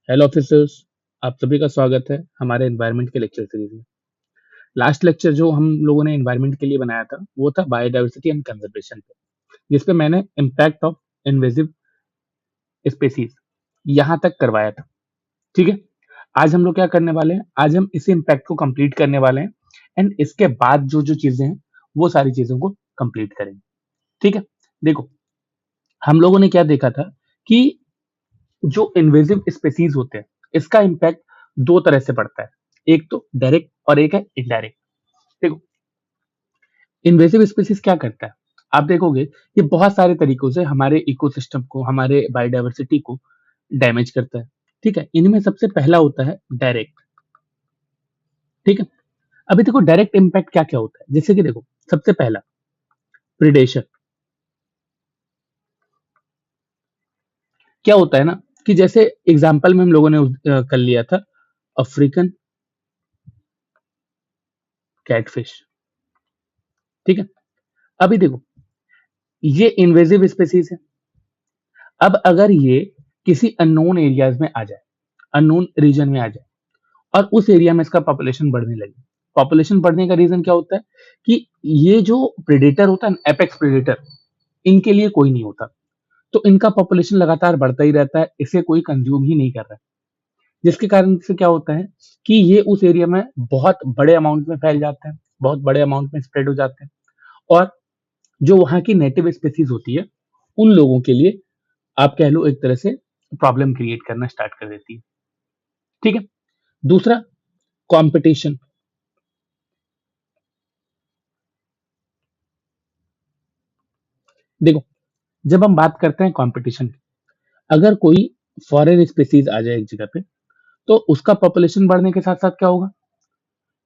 Hello officers. आप सभी का स्वागत है हमारे एनवायरनमेंट के लेक्चर सीरीज में। लास्ट लेक्चर जो हम लोगों ने एनवायरनमेंट के लिए बनाया था वो था बायोडायवर्सिटी एंड कंजर्वेशन पे, जिसपे मैंने इम्पैक्ट ऑफ इन्वेसिव स्पेसीज यहाँ तक करवाया था। ठीक है, आज हम लोग क्या करने वाले हैं, आज हम इसी इम्पैक्ट को कंप्लीट करने वाले हैं एंड इसके बाद जो जो चीजें हैं वो सारी चीजों को कंप्लीट करेंगे। ठीक है, देखो हम लोगों ने क्या देखा था कि जो इन्वेसिव स्पेसीज होते हैं इसका इम्पैक्ट दो तरह से पड़ता है, एक तो डायरेक्ट और एक है इनडायरेक्ट। देखो इन्वेसिव स्पीसीज क्या करता है, आप देखोगे ये बहुत सारे तरीकों से हमारे इकोसिस्टम को, हमारे बायोडायवर्सिटी को डैमेज करता है। ठीक है, इनमें सबसे पहला होता है डायरेक्ट। ठीक है, अभी देखो डायरेक्ट इम्पैक्ट क्या क्या होता है, जैसे कि देखो सबसे पहला प्रिडेशन। क्या होता है ना कि जैसे एग्जाम्पल में हम लोगों ने कर लिया था अफ्रीकन कैटफिश। ठीक है, अभी देखो ये इन्वेसिव स्पीसीज है। अब अगर ये किसी अननोन एरियाज में आ जाए, अननोन रीजन में आ जाए और उस एरिया में इसका पॉपुलेशन बढ़ने लगे, पॉपुलेशन बढ़ने का रीजन क्या होता है कि ये जो प्रेडेटर होता है ना, एपेक्स प्रेडेटर, इनके लिए कोई नहीं होता, तो इनका पॉपुलेशन लगातार बढ़ता ही रहता है, इसे कोई कंज्यूम ही नहीं कर रहा है। जिसके कारण से क्या होता है कि ये उस एरिया में बहुत बड़े अमाउंट में फैल जाता है, बहुत बड़े अमाउंट में स्प्रेड हो जाते हैं और जो वहां की नेटिव स्पीसीज होती है उन लोगों के लिए आप कह लो एक तरह से प्रॉब्लम क्रिएट करना स्टार्ट कर देती है। ठीक है, दूसरा कंपटीशन। देखो जब हम बात करते हैं कंपटीशन की, अगर कोई फॉरेन स्पीसीज आ जाए एक जगह पे तो उसका पॉपुलेशन बढ़ने के साथ साथ क्या होगा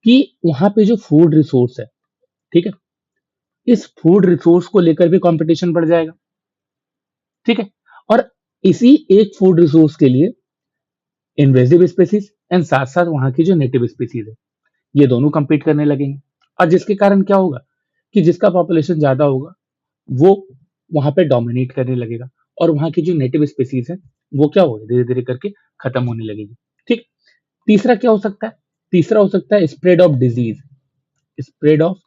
कि वहां पे जो फूड रिसोर्स है, ठीक है, इस फूड रिसोर्स को लेकर भी कंपटीशन बढ़ जाएगा। ठीक है, और इसी एक फूड रिसोर्स के लिए इन्वेसिव स्पीसीज एंड साथ साथ वहां की जो नेटिव स्पीसीज है ये दोनों compete करने लगेंगे। और जिसके कारण क्या होगा कि जिसका पॉपुलेशन ज्यादा होगा वो वहां पे डोमिनेट करने लगेगा और वहां की जो नेटिव स्पीसीज है वो क्या होगी, धीरे धीरे करके खत्म होने लगेगी। ठीक, तीसरा क्या हो सकता है, तीसरा हो सकता है spread of disease, spread of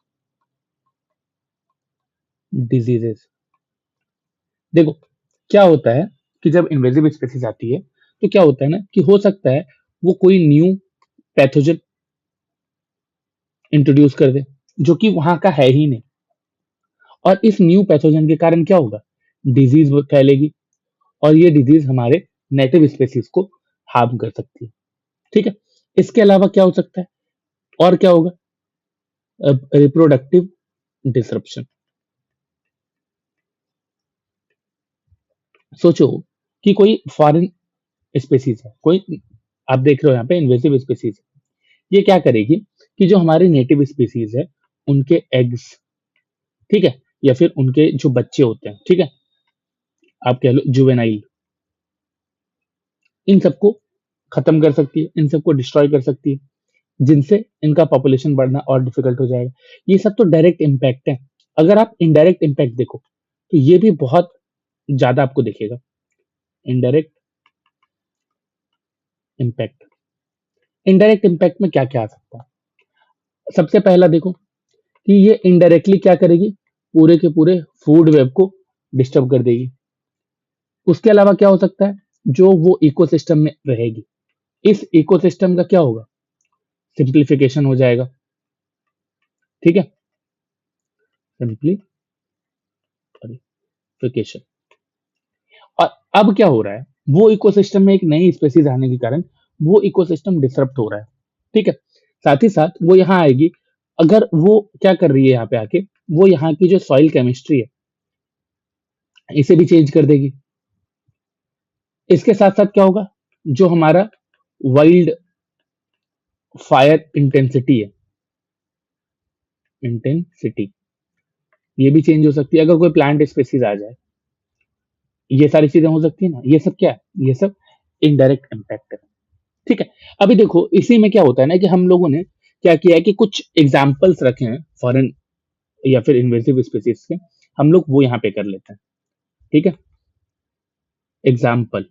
diseases. देखो क्या होता है कि जब इन्वेजिव स्पीसीज आती है तो क्या होता है ना कि हो सकता है वो कोई न्यू पैथोजन इंट्रोड्यूस कर दे जो कि वहां का है ही नहीं, और इस न्यू पैथोजन के कारण क्या होगा, डिजीज फैलेगी और ये डिजीज हमारे नेटिव स्पीसीज को हार्म कर सकती है। ठीक है, इसके अलावा क्या हो सकता है, और क्या होगा, रिप्रोडक्टिव डिसरप्शन। सोचो कि कोई फॉरेन स्पीसीज है, कोई आप देख रहे हो यहाँ पे इन्वेसिव स्पीसीज, ये क्या करेगी कि जो हमारे नेटिव स्पीसीज है उनके एग्स, ठीक है, या फिर उनके जो बच्चे होते हैं, ठीक है, आप कह लो जुवेनाइल, इन सबको खत्म कर सकती है, इन सबको डिस्ट्रॉय कर सकती है, जिनसे इनका पॉपुलेशन बढ़ना और डिफिकल्ट हो जाएगा। ये सब तो डायरेक्ट इम्पैक्ट है। अगर आप इनडायरेक्ट इम्पैक्ट देखो तो ये भी बहुत ज्यादा आपको दिखेगा। इनडायरेक्ट इम्पैक्ट, इनडायरेक्ट इम्पैक्ट में क्या क्या आ सकता है, सबसे पहला देखो कि ये इनडायरेक्टली क्या करेगी, पूरे के पूरे फूड वेब को डिस्टर्ब कर देगी। उसके अलावा क्या हो सकता है, जो वो इकोसिस्टम में रहेगी, इस इकोसिस्टम का क्या होगा, सिंप्लीफिकेशन हो जाएगा। ठीक है, सिंप्लीफिकेशन। और अब क्या हो रहा है, वो इकोसिस्टम में एक नई स्पेसीज आने के कारण वो इकोसिस्टम डिसरप्ट हो रहा है। ठीक है, साथ ही साथ वो यहाँ आएगी, अगर वो क्या कर रही है यहाँ पे आके, वो यहाँ की जो सॉइल केमिस्ट्री है इसे भी चेंज कर देगी। इसके साथ साथ क्या होगा, जो हमारा वाइल्ड फायर इंटेंसिटी है, इंटेंसिटी, ये भी चेंज हो सकती है अगर कोई प्लांट स्पेसीज आ जाए। ये सारी चीजें हो सकती है ना, ये सब क्या है, ये सब इनडायरेक्ट इम्पैक्ट है। ठीक है, अभी देखो इसी में क्या होता है ना कि हम लोगों ने क्या किया है कि कुछ एग्जाम्पल्स रखे हैं फॉरेन या फिर इन्वेसिव स्पीसीज के, हम लोग वो यहाँ पे कर लेते हैं। ठीक है, एग्जाम्पल,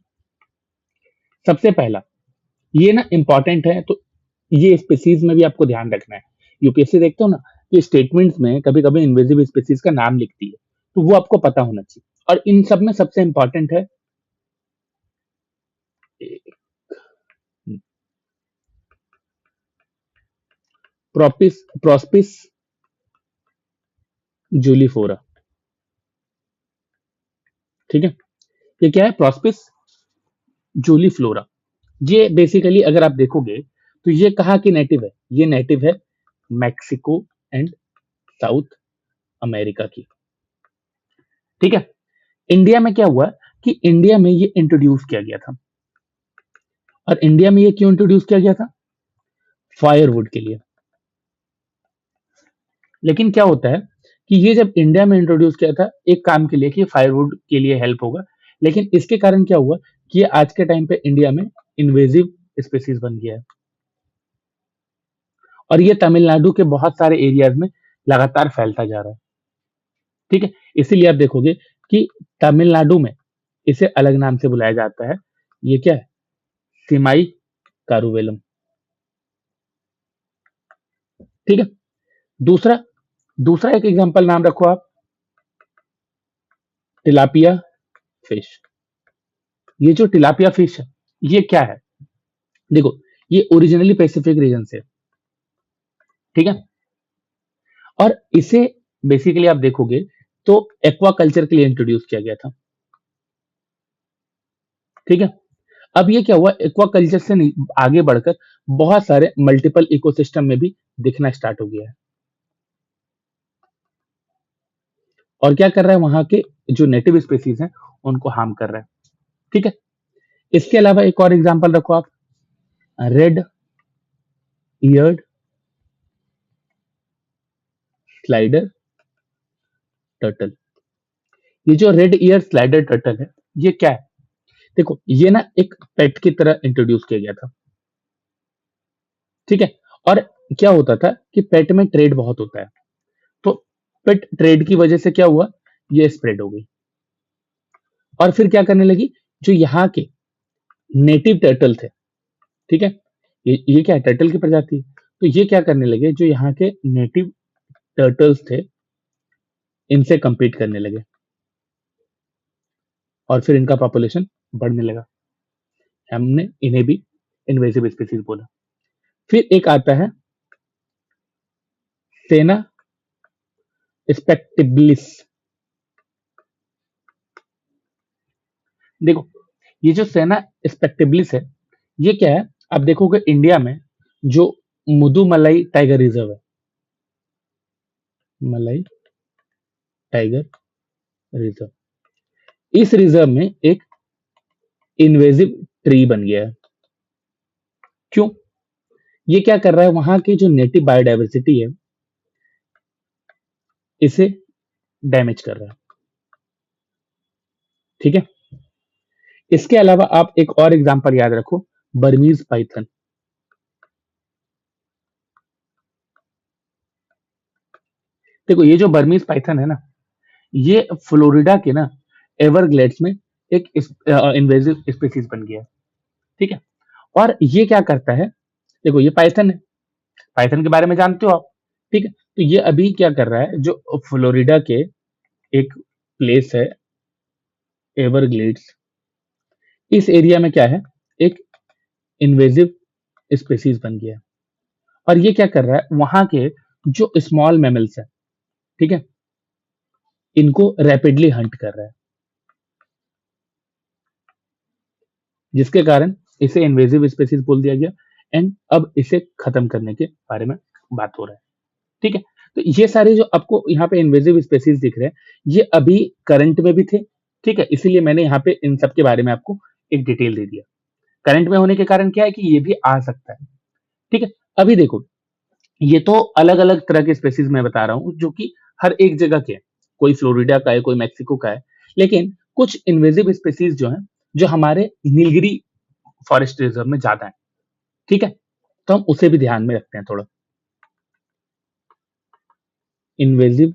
सबसे पहला ये ना इंपॉर्टेंट है, तो ये स्पीसीज में भी आपको ध्यान रखना है। यूपीएससी देखते हो ना कि स्टेटमेंट्स में कभी कभी इन्वेजिव स्पीसीज का नाम लिखती है, तो वो आपको पता होना चाहिए। और इन सब में सबसे इंपॉर्टेंट है प्रोस्पिस जूलीफोरा। ठीक है, ये क्या है? प्रोस्पिस जूलीफ्लोरा। ये बेसिकली अगर आप देखोगे तो ये कहाँ की नेटिव है? ये नेटिव है मैक्सिको एंड साउथ अमेरिका की। ठीक है, इंडिया में क्या हुआ कि इंडिया में ये इंट्रोड्यूस किया गया था। और इंडिया में ये क्यों इंट्रोड्यूस किया गया था? फायरवुड के लिए। लेकिन क्या होता है कि ये जब इंडिया में इंट्रोड्यूस किया था एक काम के लिए कि फायरवुड के लिए हेल्प होगा, लेकिन इसके कारण क्या हुआ कि ये आज के टाइम पे इंडिया में इन्वेजिव स्पीसीज बन गया है। और ये तमिलनाडु के बहुत सारे एरियाज में लगातार फैलता जा रहा है। ठीक है, इसीलिए आप देखोगे कि तमिलनाडु में इसे अलग नाम से बुलाया जाता है। ये क्या है? सिमाई कारुवेलम। ठीक है, दूसरा दूसरा एक एग्जांपल नाम रखो आप, टिलापिया फिश। ये जो टिलापिया फिश है, ये क्या है? देखो, ये ओरिजिनली पैसिफिक रीजन से है। ठीक है, और इसे बेसिकली आप देखोगे तो एक्वा कल्चर के लिए इंट्रोड्यूस किया गया था। ठीक है, अब ये क्या हुआ, एक्वा कल्चर से नहीं आगे बढ़कर बहुत सारे मल्टीपल इकोसिस्टम में भी दिखना स्टार्ट हो गया है। और क्या कर रहा है, वहां के जो नेटिव स्पीसीज हैं उनको हार्म कर रहा है। ठीक है, इसके अलावा एक और एग्जांपल रखो आप, रेड ईयर्ड स्लाइडर टर्टल। ये जो रेड ईयर स्लाइडर टर्टल है, ये क्या है? देखो, ये ना एक पेट की तरह इंट्रोड्यूस किया गया था। ठीक है, और क्या होता था कि पेट में ट्रेड बहुत होता है, तो पेट ट्रेड की वजह से क्या हुआ, ये स्प्रेड हो गई। और फिर क्या करने लगी, जो यहाँ के नेटिव टर्टल थे, ठीक है, ये क्या है, टर्टल की प्रजाति है। तो ये क्या करने लगे, जो यहाँ के नेटिव टर्टल्स थे इनसे compete करने लगे, और फिर इनका पॉपुलेशन बढ़ने लगा। हमने इन्हें भी इन्वेसिव स्पीसीज बोला। फिर एक आता है सेना स्पेक्टिबिलिस। देखो, ये जो सेना स्पेक्टिबिलिस है, ये क्या है? आप देखोगे इंडिया में जो मुदुमलाई टाइगर रिजर्व है, मलाई टाइगर रिजर्व, इस रिजर्व में एक इन्वेजिव ट्री बन गया है। क्यों? ये क्या कर रहा है, वहां की जो नेटिव बायोडायवर्सिटी है इसे डैमेज कर रहा है। ठीक है, इसके अलावा आप एक और एग्जांपल याद रखो, बर्मीज पाइथन। देखो, ये जो बर्मीज पाइथन है ना, ये फ्लोरिडा के ना एवरग्लेड्स में एक इन्वेजिव स्पीसीज बन गया है। ठीक है, और ये क्या करता है, देखो ये पाइथन है, पाइथन के बारे में जानते हो आप। ठीक है, तो ये अभी क्या कर रहा है, जो फ्लोरिडा के एक प्लेस है एवरग्लेड्स, इस एरिया में क्या है, एक इन्वेजिव स्पीसीज बन गया है। और ये क्या कर रहा है, वहां के जो स्मॉल मैमल्स है, ठीक है, इनको रैपिडली हंट कर रहा है, जिसके कारण इसे इन्वेजिव स्पीसीज बोल दिया गया। एंड अब इसे खत्म करने के बारे में बात हो रहा है। ठीक है, तो ये सारे जो आपको यहाँ पे इन्वेजिव स्पीसीज दिख रहे हैं, ये अभी करंट में भी थे। ठीक है, इसीलिए मैंने यहाँ पे इन सब के बारे में आपको एक डिटेल दे दिया। करंट में होने के कारण क्या है कि ये भी आ सकता है। ठीक है, अभी देखो, ये तो अलग अलग तरह के स्पेसीज मैं बता रहा हूँ जो कि हर एक जगह के हैं। कोई फ्लोरिडा का है, कोई मैक्सिको का है, लेकिन कुछ इन्वेजिव स्पेसीज जो हैं जो हमारे नीलगिरी फॉरेस्ट रिजर्व में ज्यादा है। ठीक है, तो हम उसे भी ध्यान में रखते हैं थोड़ा। Invasive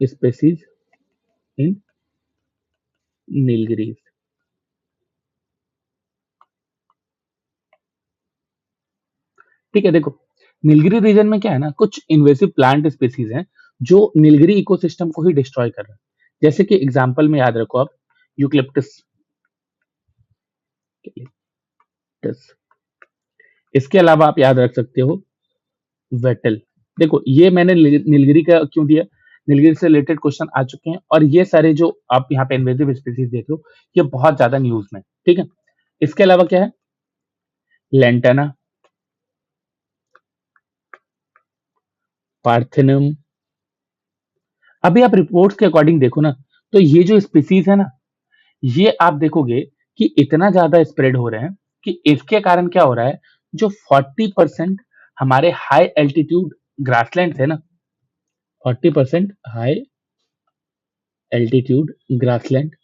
species in Nilgiris. ठीक है, देखो नीलगिरी रीजन में क्या है ना, कुछ इन्वेसिव प्लांट स्पीसीज हैं जो नीलगिरी इकोसिस्टम को ही डिस्ट्रॉय कर रहे हैं। जैसे कि एग्जांपल में याद रखो आप, यूकलिप्टस। इसके अलावा आप याद रख सकते हो वेटल। देखो ये मैंने नीलगिरी का क्यों दिया, नीलगिरी से रिलेटेड क्वेश्चन आ चुके हैं, और ये सारे जो आप यहाँ पे इन्वेसिव स्पीसीज देख रहे हो ये बहुत ज्यादा न्यूज में, ठीक है। इसके अलावा क्या है, लेंटाना, पार्थेनम। अभी आप रिपोर्ट्स के अकॉर्डिंग देखो ना, तो ये जो स्पीसीज है ना, ये आप देखोगे कि इतना ज्यादा स्प्रेड हो रहे हैं कि इसके कारण क्या हो रहा है, जो 40% हमारे हाई एल्टीट्यूड ग्रासलैंड है ना, 40% हाई एल्टीट्यूड ग्रासलैंड,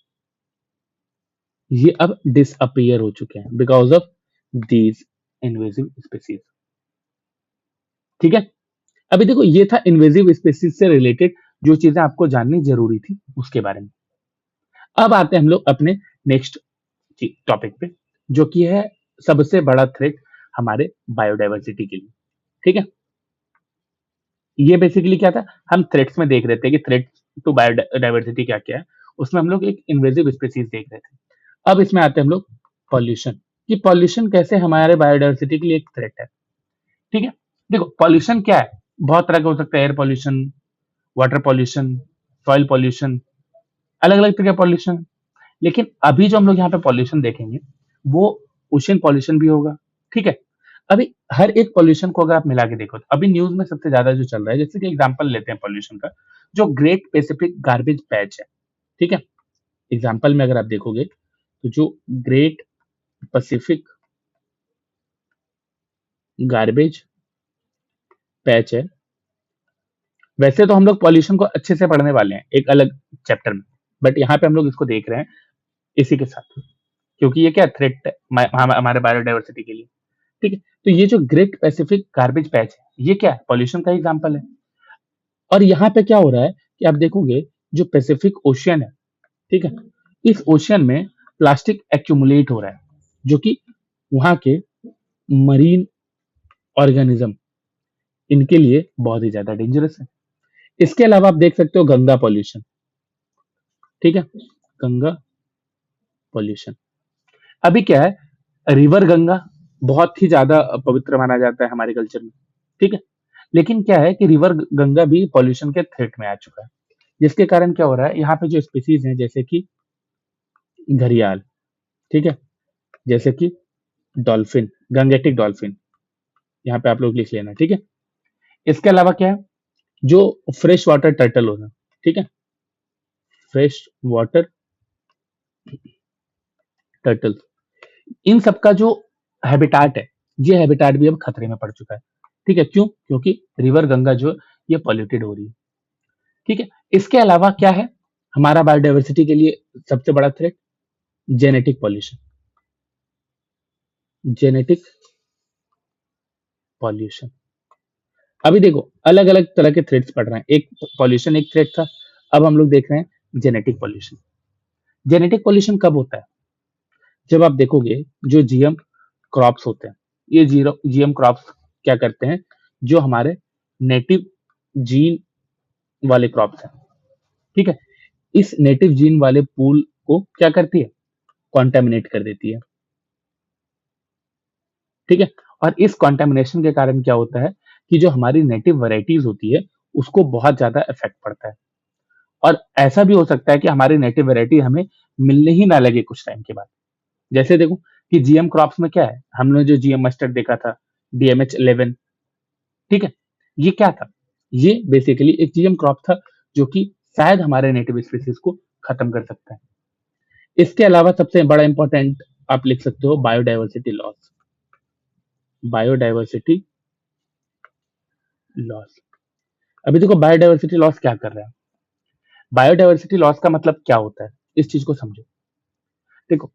ये अब डिसअपियर हो चुके हैं because of these invasive species. ठीक है, अभी देखो ये था इन्वेजिव स्पीसीज से रिलेटेड जो चीजें आपको जाननी जरूरी थी उसके बारे में। अब आते हैं हम लोग अपने नेक्स्ट टॉपिक पे, जो कि है सबसे बड़ा थ्रेट हमारे बायोडायवर्सिटी के लिए। ठीक है, ये बेसिकली क्या था, हम थ्रेट्स में देख रहे थे कि थ्रेट टू बायोडायवर्सिटी क्या क्या है, उसमें हम लोग एक इन्वेजिव स्पीसीज देख रहे थे। अब इसमें आते हैं हम लोग पॉल्यूशन, कि पॉल्यूशन कैसे हमारे बायोडायवर्सिटी के लिए एक थ्रेट है। ठीक है, देखो पॉल्यूशन क्या है, बहुत तरह का हो सकता है, air pollution, water pollution, soil pollution, अलग अलग तरह का पॉल्यूशन। लेकिन अभी जो हम लोग यहाँ पे पॉल्यूशन देखेंगे वो ओशन पॉल्यूशन भी होगा। ठीक है, अभी हर एक पॉल्यूशन को अगर आप मिला के देखो, तो अभी न्यूज में सबसे ज्यादा जो चल रहा है, जैसे कि एग्जांपल लेते हैं पॉल्यूशन का, जो ग्रेट पैसिफिक गार्बेज पैच है। ठीक है, एग्जांपल में अगर आप देखोगे तो जो ग्रेट पैसिफिक गार्बेज पैच है, वैसे तो हम लोग पॉल्यूशन को अच्छे से पढ़ने वाले हैं एक अलग चैप्टर में, बट यहाँ पे हम लोग इसको देख रहे हैं इसी के साथ, क्योंकि ये क्या थ्रेट है हमारे बायोडायवर्सिटी के लिए। ठीक है, तो ये जो ग्रेट पैसिफिक गार्बेज पैच है, ये क्या है, पॉल्यूशन का एग्जांपल है। और यहाँ पे क्या हो रहा है कि आप देखोगे जो पैसिफिक ओशियन है, ठीक है, इस ओशियन में प्लास्टिक एक्यूमुलेट हो रहा है, जो कि वहां के मरीन ऑर्गेनिज्म, इनके लिए बहुत ही ज्यादा डेंजरस है। इसके अलावा आप देख सकते हो गंगा पॉल्यूशन। ठीक है, गंगा पॉल्यूशन, अभी क्या है, रिवर गंगा बहुत ही ज्यादा पवित्र माना जाता है हमारे कल्चर में। ठीक है, लेकिन क्या है कि रिवर गंगा भी पॉल्यूशन के थ्रेट में आ चुका है, जिसके कारण क्या हो रहा है, यहाँ पे जो स्पीसीज हैं जैसे कि घड़ियाल, ठीक है, जैसे कि डॉल्फिन, गंगेटिक डॉल्फिन, यहाँ पे आप लोग लिख लेना। ठीक है, इसके अलावा क्या है, जो फ्रेश वाटर टर्टल होना, ठीक है, फ्रेश वाटर टर्टल, इन सबका जो हैबिटाट है, ये हैबिटाट भी अब खतरे में पड़ चुका है। ठीक है, क्यों, क्योंकि रिवर गंगा जो ये पॉल्यूटेड हो रही है। ठीक है, इसके अलावा क्या है हमारा बायोडायवर्सिटी के लिए सबसे बड़ा threat, genetic pollution, genetic pollution. अभी देखो अलग अलग तरह के थ्रेट्स पड़ रहे हैं, एक पॉल्यूशन एक थ्रेट था, अब हम लोग देख रहे हैं जेनेटिक पॉल्यूशन। जेनेटिक पॉल्यूशन कब होता है, जब आप देखोगे जो जीएम क्रॉप्स होते हैं, ये जीरो जीएम क्रॉप्स क्या करते हैं, जो हमारे नेटिव जीन वाले क्रॉप्स हैं, ठीक है, इस नेटिव जीन वाले पूल को क्या करती है, कॉन्टेमिनेट कर देती है। ठीक है, और इस कॉन्टेमिनेशन के कारण क्या होता है कि जो हमारी नेटिव वैरायटीज होती है उसको बहुत ज्यादा इफेक्ट पड़ता है, और ऐसा भी हो सकता है कि हमारी नेटिव वैरायटी हमें मिलने ही ना लगे कुछ टाइम के बाद। जैसे देखो कि जीएम क्रॉप्स में क्या है, हमने जो जीएम मस्टर्ड देखा था, DMH11, ठीक है, ये क्या था, ये बेसिकली एक जीएम क्रॉप था जो कि शायद हमारे नेटिव स्पीसीज को खत्म कर सकता है। इसके अलावा सबसे बड़ा इंपॉर्टेंट आप लिख सकते हो बायोडायवर्सिटी लॉस, बायोडायवर्सिटी लॉस। अभी देखो बायोडायवर्सिटी लॉस क्या कर रहा है, बायोडायवर्सिटी लॉस का मतलब क्या होता है, इस चीज को समझो। देखो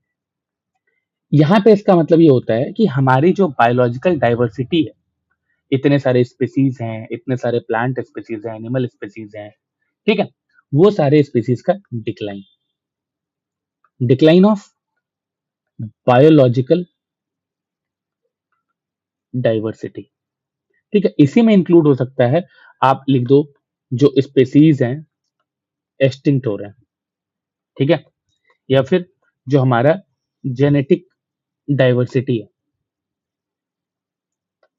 यहाँ पे इसका मतलब ये होता है कि हमारी जो बायोलॉजिकल डाइवर्सिटी है, इतने सारे स्पीसीज हैं, इतने सारे प्लांट स्पीसीज हैं, एनिमल स्पीसीज हैं, ठीक है, वो सारे स्पीसीज का decline, decline of biological diversity. ठीक है, इसी में इंक्लूड हो सकता है, आप लिख दो जो स्पेसीज हैं एक्सटिंक्ट हो रहे हैं, ठीक है, या फिर जो हमारा जेनेटिक डाइवर्सिटी है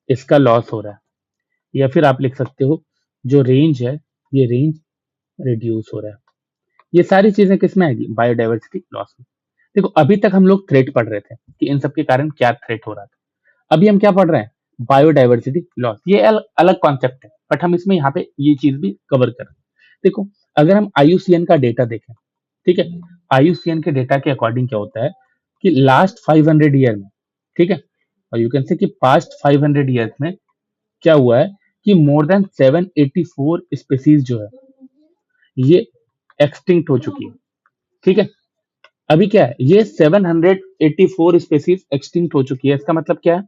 इसका लॉस हो रहा है, या फिर आप लिख सकते हो जो रेंज है ये रेंज रिड्यूस हो रहा है। ये सारी चीजें किसमें आएगी? बायोडाइवर्सिटी लॉस में। देखो अभी तक हम लोग थ्रेट पढ़ रहे थे कि इन सब के कारण क्या थ्रेट हो रहा था, अभी हम क्या पढ़ रहे हैं? Biodiversity loss. ये अलग कॉन्सेप्ट है, बट हम इसमें यहाँ पे ये चीज भी कवर कर रहे हैं। देखो अगर हम आईयूसीएन का डेटा देखें, ठीक है, आईयूसीएन के डेटा के अकॉर्डिंग क्या होता है कि लास्ट 500 ईयर में, ठीक है, और यू कैन से कि पास्ट 500 ईयर्स में क्या हुआ है कि मोर देन 784 स्पीसीज जो है ये एक्सटिंक्ट हो चुकी है, ठीक है। अभी क्या है, ये 784 स्पीसीज एक्सटिंक्ट हो चुकी है। इसका मतलब क्या है?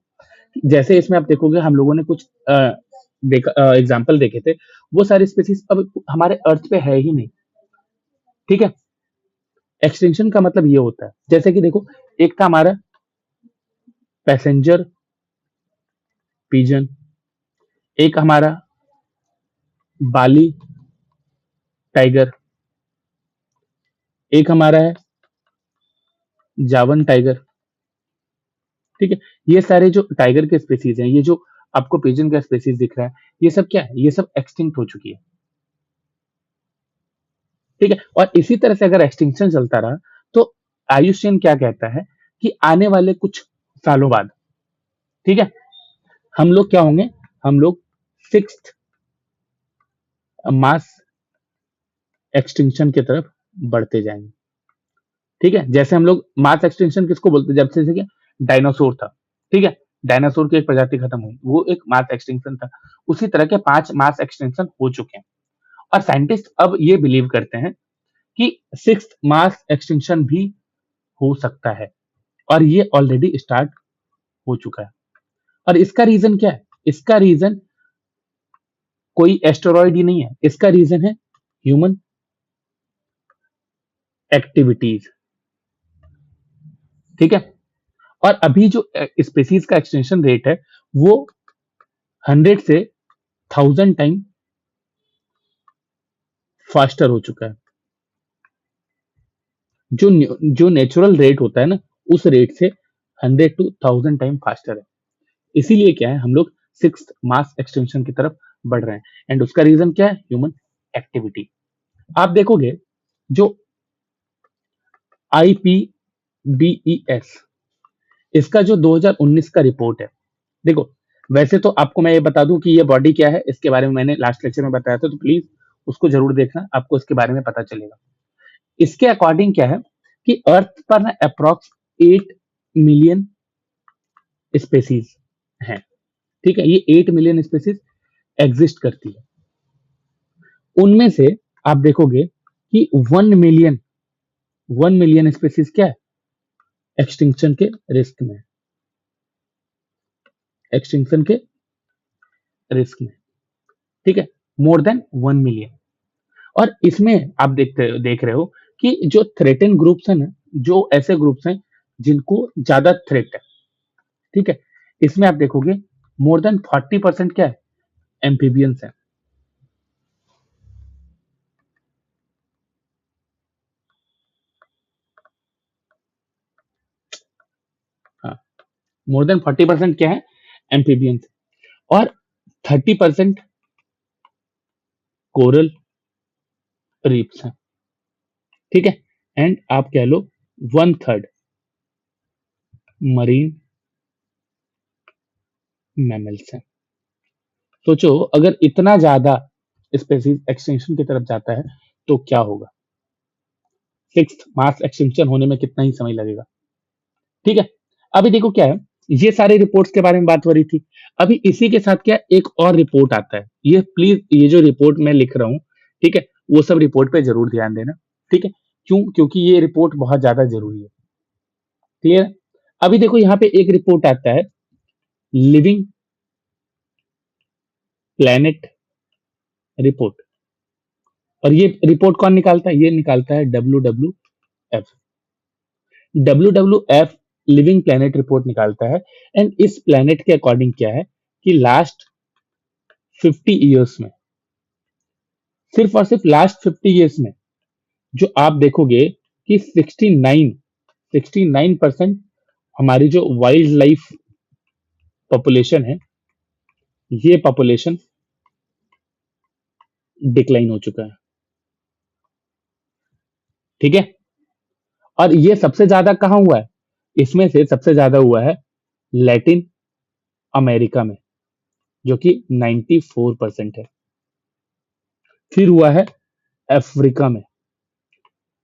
जैसे इसमें आप देखोगे हम लोगों ने कुछ एग्जाम्पल देखे थे, वो सारे स्पीसीज अब हमारे अर्थ पे है ही नहीं, ठीक है। एक्सटिंक्शन का मतलब ये होता है, जैसे कि देखो एक था हमारा पैसेंजर पिजन, एक हमारा बाली टाइगर, एक हमारा है जावन टाइगर, ठीक है। ये सारे जो टाइगर के स्पीसीज हैं, ये जो आपको पिजन का स्पीसीज दिख रहा है, ये सब क्या है? ये सब एक्सटिंक्ट हो चुकी है, ठीक है। और इसी तरह से अगर एक्सटिंक्शन चलता रहा तो आयुष्यन क्या कहता है कि आने वाले कुछ सालों बाद, ठीक है, हम लोग क्या होंगे? हम लोग सिक्स्थ मास एक्सटिंक्शन की तरफ बढ़ते जाएंगे, ठीक है। जैसे हम लोग मास एक्सटिंक्शन किसको बोलते हैं? जब से कि डायनासोर था, ठीक है, डायनासोर की एक प्रजाति खत्म हुई, वो एक मास एक्सटिंक्शन था। उसी तरह के 5 मास एक्सटिंक्शन हो चुके हैं, और साइंटिस्ट अब ये बिलीव करते हैं कि सिक्स्थ मास एक्सटिंक्शन भी हो सकता है, और ये ऑलरेडी स्टार्ट हो चुका है। और इसका रीजन क्या है? इसका रीजन कोई एस्टेरॉइड ही नहीं है, इसका रीजन है ह्यूमन एक्टिविटीज, ठीक है। और अभी जो स्पीसीज का एक्सटेंशन रेट है वो 100 से 1000 टाइम फास्टर हो चुका है। जो नेचुरल रेट होता है ना, उस रेट से 100 टू 1000 टाइम फास्टर है। इसीलिए क्या है, हम लोग सिक्स्थ मास एक्सटेंशन की तरफ बढ़ रहे हैं, एंड उसका रीजन क्या है? Human activity. आप देखोगे जो IPBES, इसका जो 2019 का रिपोर्ट है, देखो वैसे तो आपको मैं ये बता दूं कि ये बॉडी क्या है, इसके बारे में मैंने लास्ट लेक्चर में बताया था, तो प्लीज उसको जरूर देखना, आपको इसके बारे में पता चलेगा। इसके अकॉर्डिंग क्या है कि अर्थ पर ना अप्रोक्स 8 मिलियन स्पेसीज हैं, ठीक है। ये 8 मिलियन स्पेसीज एग्जिस्ट करती है। उनमें से आप देखोगे कि 1 मिलियन स्पेसीज क्या है? एक्सटिंक्शन के रिस्क में, एक्सटिंक्शन के रिस्क में, ठीक है, मोर देन 1 मिलियन। और इसमें आप देख रहे हो कि जो थ्रेटन ग्रुप्स है ना, जो ऐसे ग्रुप्स हैं जिनको ज्यादा थ्रेट है, ठीक है, इसमें आप देखोगे मोर देन 40% क्या है? एम्फीबियंस है, हाँ, मोर देन 40% क्या है? एम्फीबियंस, और 30% कोरल रीफ्स हैं, ठीक है, एंड आप कह लो 1/3 मरीन मैमल्स हैं। सोचो अगर इतना ज्यादा स्पेसीज एक्सटिंक्शन की तरफ जाता है तो क्या होगा? सिक्स्थ मास एक्सटिंक्शन होने में कितना ही समय लगेगा, ठीक है। अभी देखो क्या है, ये सारे रिपोर्ट्स के बारे में बात हो रही थी। अभी इसी के साथ क्या एक और रिपोर्ट आता है, ये प्लीज ये जो रिपोर्ट मैं लिख रहा हूँ, ठीक है, वो सब रिपोर्ट पे जरूर ध्यान देना, ठीक है। क्यों? क्योंकि ये रिपोर्ट बहुत ज्यादा जरूरी है, क्लियर है? अभी देखो यहाँ पे एक रिपोर्ट आता है, लिविंग प्लेनेट रिपोर्ट, और ये रिपोर्ट कौन निकालता है? ये निकालता है WWF। WWF living planet report निकालता है, एंड इस प्लेनेट के अकॉर्डिंग क्या है कि लास्ट 50 ईयर्स में, सिर्फ और सिर्फ लास्ट 50 ईयर्स में, जो आप देखोगे कि 69% हमारी जो वाइल्ड लाइफ पॉपुलेशन है, ये पॉपुलेशन डिक्लाइन हो चुका है। ठीक है, और ये सबसे ज्यादा कहाँ हुआ है? इसमें से सबसे ज्यादा हुआ है लैटिन अमेरिका में, जो कि 94% है। फिर हुआ है अफ्रीका में,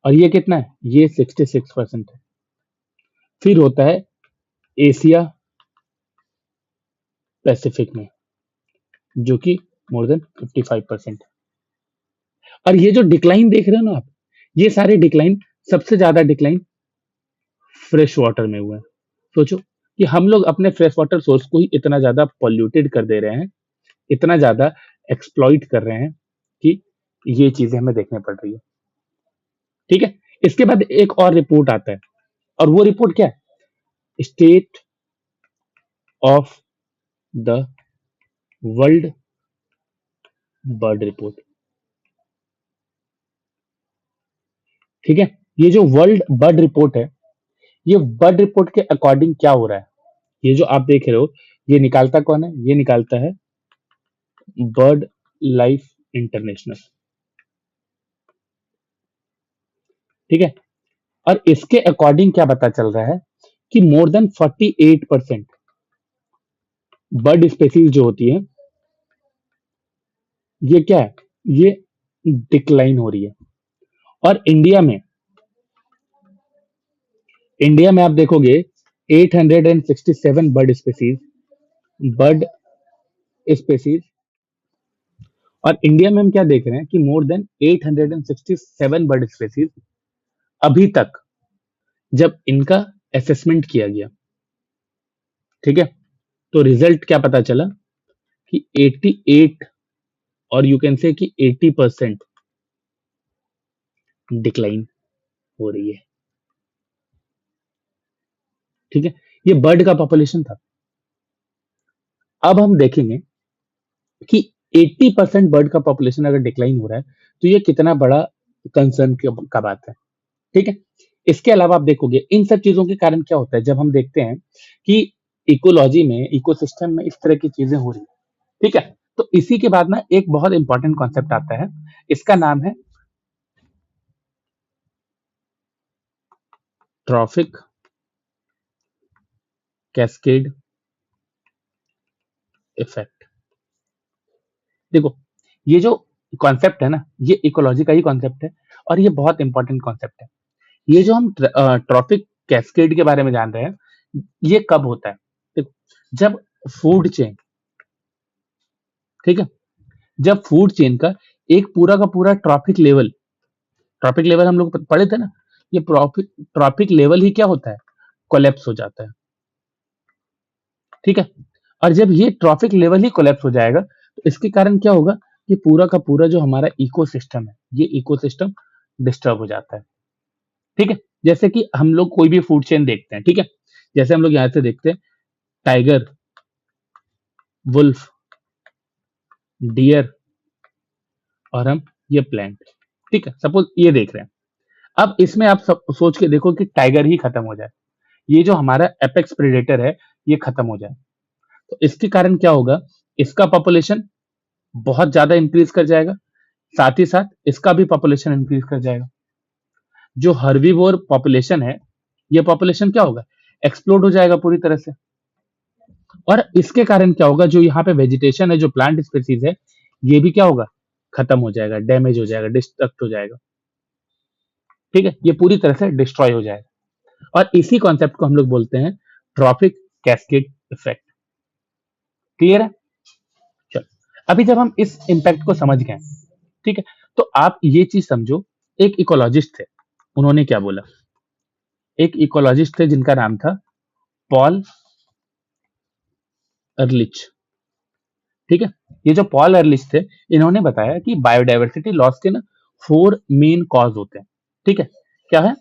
और ये कितना है? ये 66% है। फिर होता है एशिया पैसिफिक में, जो कि मोर देन 55% है। और ये जो डिक्लाइन देख रहे हो ना आप, ये सारे डिक्लाइन, सबसे ज्यादा डिक्लाइन फ्रेश वाटर में हुआ है। सोचो कि हम लोग अपने फ्रेश वाटर सोर्स को ही इतना ज्यादा पॉल्यूटेड कर दे रहे हैं, इतना ज्यादा एक्सप्लॉइट कर रहे हैं कि ये चीजें हमें देखने पड़ रही है। ठीक है, इसके बाद एक और रिपोर्ट आता है, और वो रिपोर्ट क्या है? State of the world bird report. ठीक है, ये जो वर्ल्ड बर्ड रिपोर्ट है, ये बर्ड रिपोर्ट के अकॉर्डिंग क्या हो रहा है? ये जो आप देख रहे हो, ये निकालता कौन है? ये निकालता है बर्ड लाइफ इंटरनेशनल। ठीक है, और इसके अकॉर्डिंग क्या पता चल रहा है कि मोर देन 48% बर्ड स्पेसीज जो होती है, ये क्या है? ये डिक्लाइन हो रही है। और इंडिया में आप देखोगे 867 बर्ड स्पेसीज, और इंडिया में हम क्या देख रहे हैं कि मोर देन 867 बर्ड स्पेसीज अभी तक, जब इनका असेसमेंट किया गया, ठीक है, तो रिजल्ट क्या पता चला कि 88, और यू कैन से कि 80% डिक्लाइन हो रही है। ठीक है, ये बर्ड का पॉपुलेशन था। अब हम देखेंगे कि 80% बर्ड का पॉपुलेशन अगर डिक्लाइन हो रहा है, तो ये कितना बड़ा कंसर्न का बात है। ठीक है, इसके अलावा आप देखोगे इन सब चीजों के कारण क्या होता है, जब हम देखते हैं कि इकोलॉजी में, इकोसिस्टम में इस तरह की चीजें हो रही है। ठीक है, तो इसी के बाद ना एक बहुत इंपॉर्टेंट कॉन्सेप्ट आता है, इसका नाम है ट्रॉफिक कैस्केड इफेक्ट। देखो, ये जो कॉन्सेप्ट है ना, ये इकोलॉजी का ही कॉन्सेप्ट है, और ये बहुत इंपॉर्टेंट कॉन्सेप्ट है। ये जो हम ट्रॉफिक कैस्केड के बारे में जान रहे हैं, ये कब होता है? देखो, जब फूड चेन, ठीक है, जब फूड चेन का एक पूरा का पूरा ट्रॉपिक लेवल हम लोग पढ़े थे ना, ये ट्रॉपिक लेवल ही क्या होता है? कोलैप्स हो जाता है। ठीक है, और जब ये ट्रॉपिक लेवल ही कोलैप्स हो जाएगा, तो इसके कारण क्या होगा कि पूरा का पूरा जो हमारा इकोसिस्टम है, ये इकोसिस्टम डिस्टर्ब हो जाता है। ठीक है, जैसे कि हम लोग कोई भी फूड चेन देखते हैं, ठीक है, जैसे हम लोग यहाँ से देखते हैं टाइगर, वुल्फ, डियर, और हम ये प्लांट, ठीक है, सपोज ये देख रहे हैं। अब इसमें आप सब सोच के देखो कि टाइगर ही खत्म हो जाए, ये जो हमारा एपेक्स प्रेडेटर है, ये खत्म हो जाए, तो इसके कारण क्या होगा? इसका पॉपुलेशन बहुत ज्यादा इंक्रीज कर जाएगा, साथ ही साथ इसका भी पॉपुलेशन इंक्रीज कर जाएगा। जो हर्बीवोर पॉपुलेशन है, ये पॉपुलेशन क्या होगा? एक्सप्लोड हो जाएगा पूरी तरह से। और इसके कारण क्या होगा? जो यहाँ पे वेजिटेशन है, जो प्लांट स्पीसीज है, ये भी क्या होगा? खत्म हो जाएगा, डैमेज हो जाएगा, डिस्ट्रक्ट हो जाएगा। ठीक है, ये पूरी तरह से डिस्ट्रॉय हो जाएगा, और इसी कॉन्सेप्ट को हम लोग बोलते हैं ट्रॉपिक कैस्केड इफेक्ट। क्लियर है? चलो, अभी जब हम इस इम्पैक्ट को समझ गए, ठीक है, तो आप ये चीज समझो, एक इकोलॉजिस्ट थे, उन्होंने क्या बोला? एक इकोलॉजिस्ट थे जिनका नाम था पॉल अर्लिच। ठीक है, ये जो पॉल अर्लिच थे, इन्होंने बताया कि बायोडायवर्सिटी लॉस के ना 4 मेन कॉज होते हैं। ठीक है, क्या है?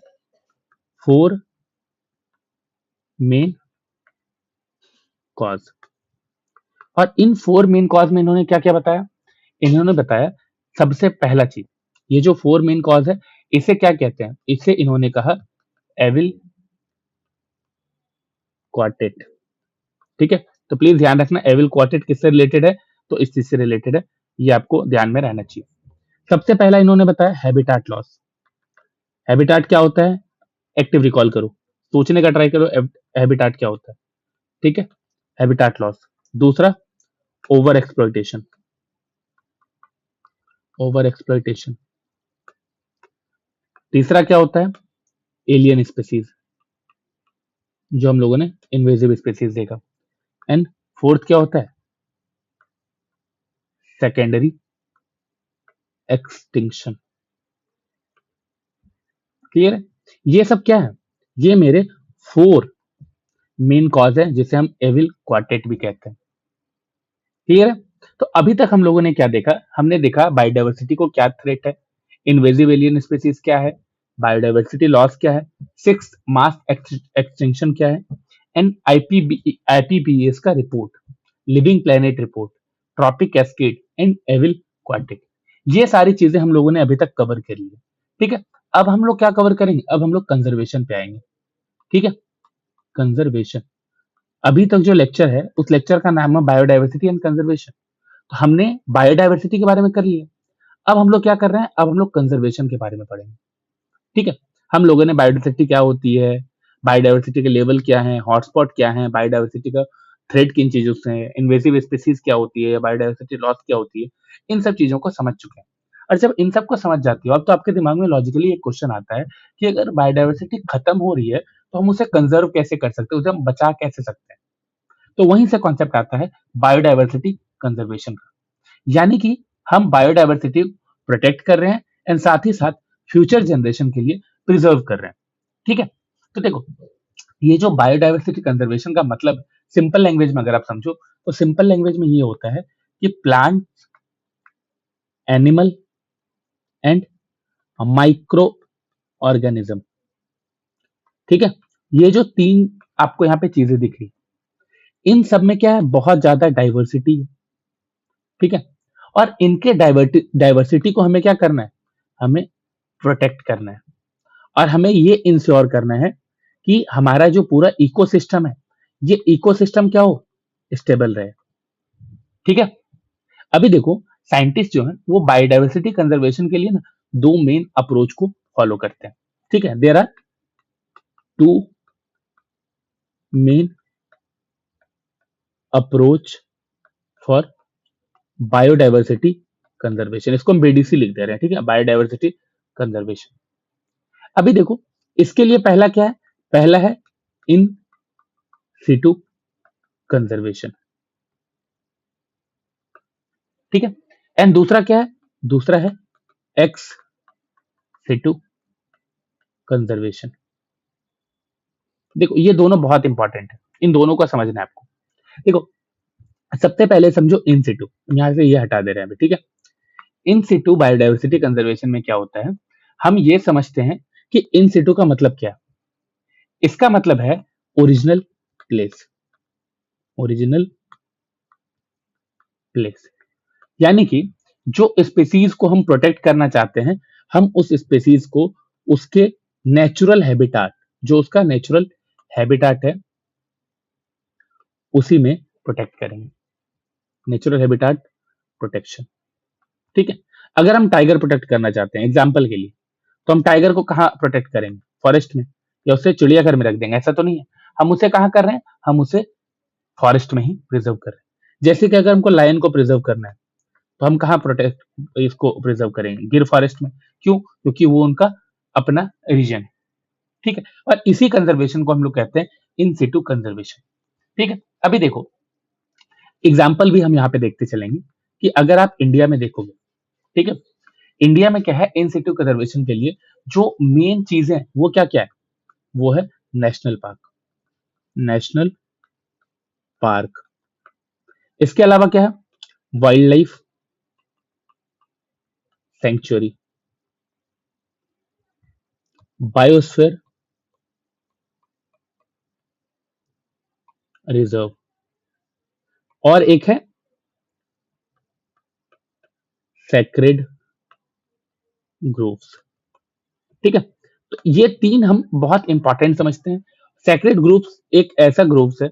4 मेन कॉज। और इन 4 मेन कॉज में इन्होंने क्या क्या बताया? इन्होंने बताया सबसे पहला चीज, ये जो 4 मेन कॉज है इसे क्या कहते हैं? इसे इन्होंने कहा एविल क्वार्टेट। ठीक है, तो प्लीज ध्यान रखना एविल क्वार्टेट किससे रिलेटेड है, तो इस चीज से रिलेटेड है, ये आपको ध्यान में रहना चाहिए। सबसे पहला इन्होंने बताया हैबिटाट लॉस। हैबिटाट क्या होता है? एक्टिव रिकॉल करो, सोचने का ट्राई करो, हैबिटाट क्या होता है? ठीक है, हैबिटाट लॉस। दूसरा ओवर एक्सप्लॉइटेशन, ओवर एक्सप्लॉइटेशन। तीसरा क्या होता है? एलियन स्पीसीज, जो हम लोगों ने इन्वेजिव स्पीसीज देखा। एंड फोर्थ क्या होता है? Secondary extinction. क्लियर है? ये सब क्या है? ये मेरे 4 मेन कॉज है जिसे हम एविल क्वार्टेट भी कहते हैं। क्लियर है? तो अभी तक हम लोगों ने क्या देखा? हमने देखा बायोडायवर्सिटी को क्या थ्रेट है, इन्वेजिव एलियन स्पीसीज क्या है, बायोडायवर्सिटी लॉस क्या है, सिक्स मास एक्सटिंक्शन क्या है, एंड आईपीपीएस का report, living planet report, trophic cascade and evil quartet. ये सारी चीजें हम लोगों ने अभी तक कवर करी है। ठीक है, अब हम लोग क्या कवर करेंगे? अब हम लोग कंजर्वेशन पे आएंगे। ठीक है, कंजर्वेशन। अभी तक जो लेक्चर है उस लेक्चर का नाम है बायोडायवर्सिटी एंड कंजर्वेशन। तो हमने बायोडायवर्सिटी के बारे में कर लिया। अब हम लोग क्या कर रहे हैं? अब हम लोग कंजर्वेशन के बारे में पढ़ेंगे। ठीक है, हम लोगों ने बायोडायवर्सिटी क्या होती है, बायोडायवर्सिटी के लेवल क्या है, हॉटस्पॉट क्या है, बायोडायवर्सिटी का थ्रेट किन चीजों से है, इन्वेसिव स्पीसीज क्या होती है, बायोडायवर्सिटी लॉस क्या होती है, इन सब चीजों को समझ चुके हैं। और जब इन सब को समझ जाती हो अब तो आपके दिमाग में लॉजिकली एक क्वेश्चन आता है कि अगर बायोडायवर्सिटी खत्म हो रही है तो हम उसे कंजर्व कैसे कर सकते हैं, उसे हम बचा कैसे सकते हैं? तो वहीं से कॉन्सेप्ट आता है बायोडायवर्सिटी कंजर्वेशन का। यानी कि हम बायोडायवर्सिटी प्रोटेक्ट कर रहे हैं एंड साथ ही साथ फ्यूचर जनरेशन के लिए प्रिजर्व कर रहे हैं। ठीक है, तो देखो ये जो बायोडायवर्सिटी कंजर्वेशन का मतलब सिंपल लैंग्वेज में अगर आप समझो तो सिंपल लैंग्वेज में ये होता है कि plant, animal and micro organism. ठीक है, ये जो 3 आपको यहाँ पे चीजें दिख रही, इन सब में क्या है? बहुत ज्यादा डाइवर्सिटी है। ठीक है, और इनके डाइवर्सिटी को हमें क्या करना है? हमें प्रोटेक्ट करना है, और हमें ये इंश्योर करना है कि हमारा जो पूरा इकोसिस्टम है, ये इकोसिस्टम क्या हो? स्टेबल रहे। ठीक है, अभी देखो साइंटिस्ट जो है वो बायोडायवर्सिटी कंजर्वेशन के लिए ना 2 मेन अप्रोच को फॉलो करते हैं। ठीक है, there are 2 main approach for biodiversity conservation, इसको हम बीडीसी लिख दे रहे हैं। ठीक है, बायोडायवर्सिटी कंजर्वेशन। अभी देखो इसके लिए पहला क्या है? पहला है इन सिटू कंजर्वेशन। ठीक है, एंड दूसरा क्या है? दूसरा है एक्स सिटू कंजर्वेशन। देखो ये दोनों बहुत इंपॉर्टेंट है, इन दोनों को समझना है आपको। देखो सबसे पहले समझो इन सिटू, यहां से ये हटा दे रहे हैं अभी। ठीक है, इन सिटू बायोडायवर्सिटी कंजर्वेशन में क्या होता है? हम ये समझते हैं कि इन सिटू का मतलब क्या है। इसका मतलब है ओरिजिनल प्लेस, ओरिजिनल प्लेस। यानी कि जो स्पीसीज को हम प्रोटेक्ट करना चाहते हैं, हम उस स्पीसीज को उसके नेचुरल हैबिटाट, जो उसका नेचुरल हैबिटाट है उसी में प्रोटेक्ट करेंगे। Natural habitat protection. ठीक है, अगर हम टाइगर प्रोटेक्ट करना चाहते हैं एग्जाम्पल के लिए, तो हम टाइगर को कहाँ प्रोटेक्ट करेंगे? फॉरेस्ट में, या उसे चिड़ियाघर में रख देंगे? ऐसा तो नहीं है। हम उसे कहाँ कर रहे हैं? हम उसे फॉरेस्ट में ही प्रिजर्व कर रहे हैं। जैसे कि अगर हमको लायन को प्रिजर्व करना है तो हम कहाँ प्रोटेक्ट इसको प्रिजर्व करेंगे? गिर फॉरेस्ट में। क्यों? क्योंकि वो उनका अपना रीजन है। ठीक है, और इसी कंजर्वेशन को हम लोग कहते हैं इन सिटू कंजर्वेशन। ठीक है, अभी देखो एग्जाम्पल भी हम यहाँ पे देखते चलेंगे कि अगर आप इंडिया में देखोगे, ठीक है, इंडिया में क्या है? इन सिटू कंजर्वेशन के लिए जो मेन चीज है वो क्या क्या है? वो है नेशनल पार्क, नेशनल पार्क। इसके अलावा क्या है? Wild life sanctuary, biosphere reserve, और एक है सैक्रेड ग्रुप्स। ठीक है, तो ये तीन हम बहुत इंपॉर्टेंट समझते हैं। सैक्रेड ग्रुप्स एक ऐसा ग्रुप्स है,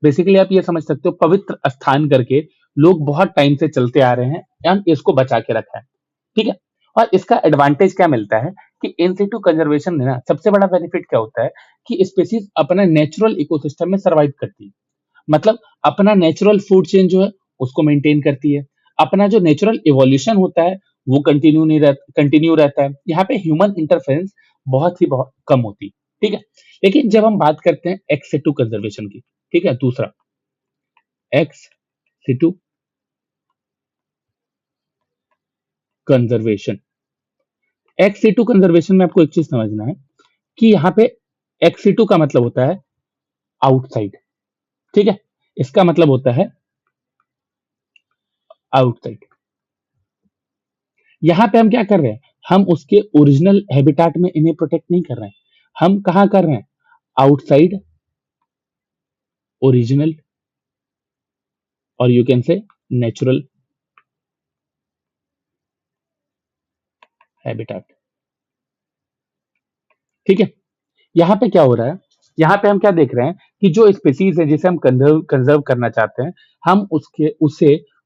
बेसिकली आप ये समझ सकते हो पवित्र स्थान करके लोग बहुत टाइम से चलते आ रहे हैं एंड इसको बचा के रखा है। ठीक है, और इसका एडवांटेज क्या मिलता है कि इन सिटू कंजर्वेशन में ना सबसे बड़ा बेनिफिट क्या होता है कि स्पीसीज अपना नेचुरल इकोसिस्टम में सर्वाइव करती है। मतलब अपना नेचुरल फूड चेन जो है उसको मेंटेन करती है। अपना जो नेचुरल इवोल्यूशन होता है वो कंटिन्यू रहता है। यहाँ पे ह्यूमन इंटरफेरेंस बहुत कम होती। ठीक है, लेकिन जब हम बात करते हैं एक्स सिटू कंजर्वेशन की, ठीक है, दूसरा ex situ conservation. Ex situ conservation में आपको एक चीज समझना है कि यहाँ पे एक्स सिटू का मतलब होता है आउटसाइड। ठीक है, इसका मतलब होता है आउटसाइड। यहाँ पे हम क्या कर रहे हैं, हम उसके ओरिजिनल हैबिटाट में इन्हें प्रोटेक्ट नहीं कर रहे हैं। हम कहाँ कर रहे हैं, आउटसाइड ओरिजिनल और you can say natural habitat. ठीक है, यहाँ पे क्या हो रहा है, यहाँ पे हम क्या देख रहे हैं कि जो स्पीसीज है जिसे हम कंजर्व करना चाहते हैं, हम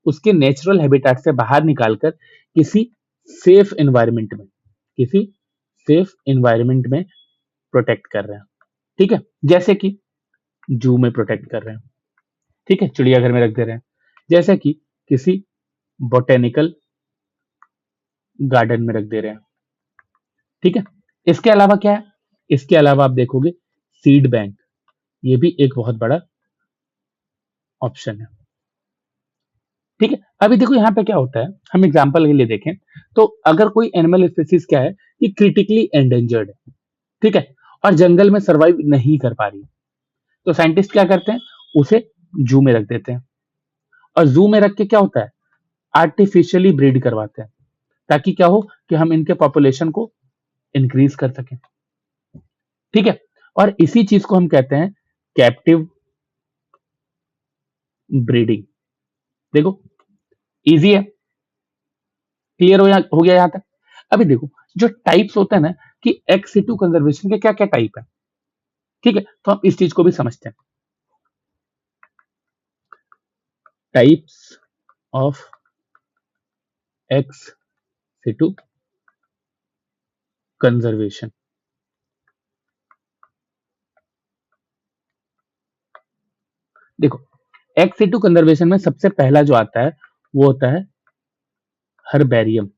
उसके नेचुरल हैबिटाट से बाहर निकालकर किसी सेफ एनवायरनमेंट में किसी सेफ एनवायरनमेंट में प्रोटेक्ट कर रहे हैं। ठीक है, जैसे कि जू में प्रोटेक्ट कर रहे हैं। ठीक है, चिड़ियाघर में रख दे रहे हैं, जैसे कि किसी बोटेनिकल गार्डन में रख दे रहे हैं। ठीक है, इसके अलावा क्या है, इसके अलावा आप देखोगे सीड बैंक, ये भी एक बहुत बड़ा ऑप्शन है। ठीक है, अभी देखो यहाँ पे क्या होता है, हम एग्जांपल के लिए देखें तो अगर कोई एनिमल स्पीसीज क्या है कि क्रिटिकली एंडेंजर्ड है, ठीक है, और जंगल में सरवाइव नहीं कर पा रही, तो साइंटिस्ट क्या करते हैं, उसे जू में रख देते हैं। और जू में रख के क्या होता है, आर्टिफिशियली ब्रीड करवाते हैं, ताकि क्या हो कि हम इनके पॉपुलेशन को इंक्रीज कर सकें। ठीक है, और इसी चीज को हम कहते हैं कैप्टिव ब्रीडिंग। देखो इजी है, क्लियर हो गया यहां तक। अभी देखो जो टाइप्स होते हैं ना कि एक्स सिटू कंजर्वेशन के क्या क्या टाइप है। ठीक है, तो हम इस चीज को भी समझते हैं, types of ex situ conservation. देखो एक्स सिटू कंजर्वेशन में सबसे पहला जो आता है वो होता है हर्बेरियम।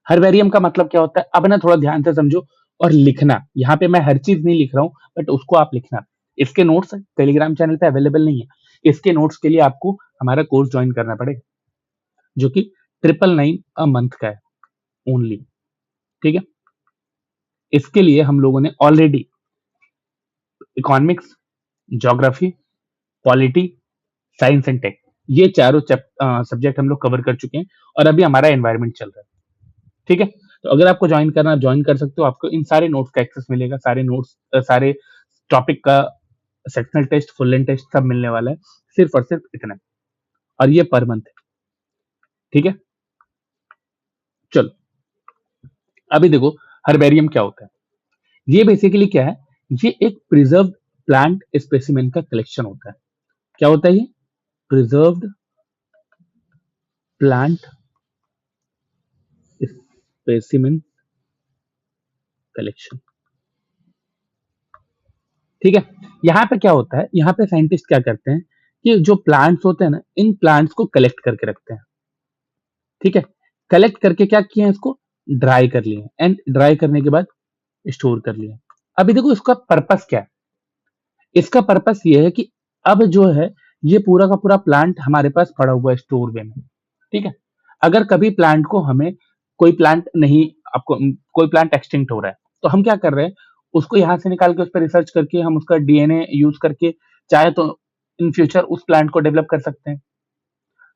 हर्बेरियम का मतलब क्या होता है, अब ना थोड़ा ध्यान से समझो और लिखना, यहाँ पे मैं हर चीज नहीं लिख रहा हूँ बट उसको आप लिखना। इसके नोट्स टेलीग्राम चैनल पे अवेलेबल नहीं है, इसके नोट्स के लिए आपको हमारा कोर्स ज्वाइन करना पड़ेगा जो कि 999 अ मंथ का है ओनली। ठीक है, इसके लिए हम लोगों ने already economics, geography, polity, science and tech, ये चारों सब्जेक्ट हम लोग कवर कर चुके हैं और अभी हमारा एनवायरनमेंट चल रहा है। ठीक है, तो अगर आपको ज्वाइन कर सकते हो, आपको इन सारे नोट्स का एक्सेस मिलेगा, सारे नोट्स सारे टॉपिक का sectional test, full length test सब मिलने वाला है, सिर्फ और सिर्फ इतना, और ये पर मंथ है। ठीक है, चलो अभी देखो हर्बेरियम क्या होता है। ये बेसिकली क्या है, ये एक प्रिजर्व्ड प्लांट स्पेसिमेन का कलेक्शन होता है। क्या होता है ये, प्रिजर्व्ड प्लांट स्पेसिमेन कलेक्शन। ठीक है, यहाँ पे क्या होता है, यहाँ पे साइंटिस्ट क्या करते हैं कि जो प्लांट्स होते हैं ना, इन प्लांट्स को कलेक्ट करके रखते हैं। ठीक है, कलेक्ट करके क्या किए हैं, इसको ड्राई कर लिए एंड ड्राई करने के बाद स्टोर कर लिए। अभी देखो इसका पर्पस क्या है, इसका पर्पस ये है कि अब जो है ये पूरा का पूरा प्लांट हमारे पास पड़ा हुआ है स्टोर वे में। ठीक है, अगर कभी प्लांट को हमें कोई प्लांट नहीं आपको कोई प्लांट एक्सटिंक्ट हो रहा है तो हम क्या कर रहे हैं, उसको यहाँ से निकाल के उस पर रिसर्च करके हम उसका डीएनए यूज करके चाहे तो इन फ्यूचर उस प्लांट को डेवलप कर सकते हैं।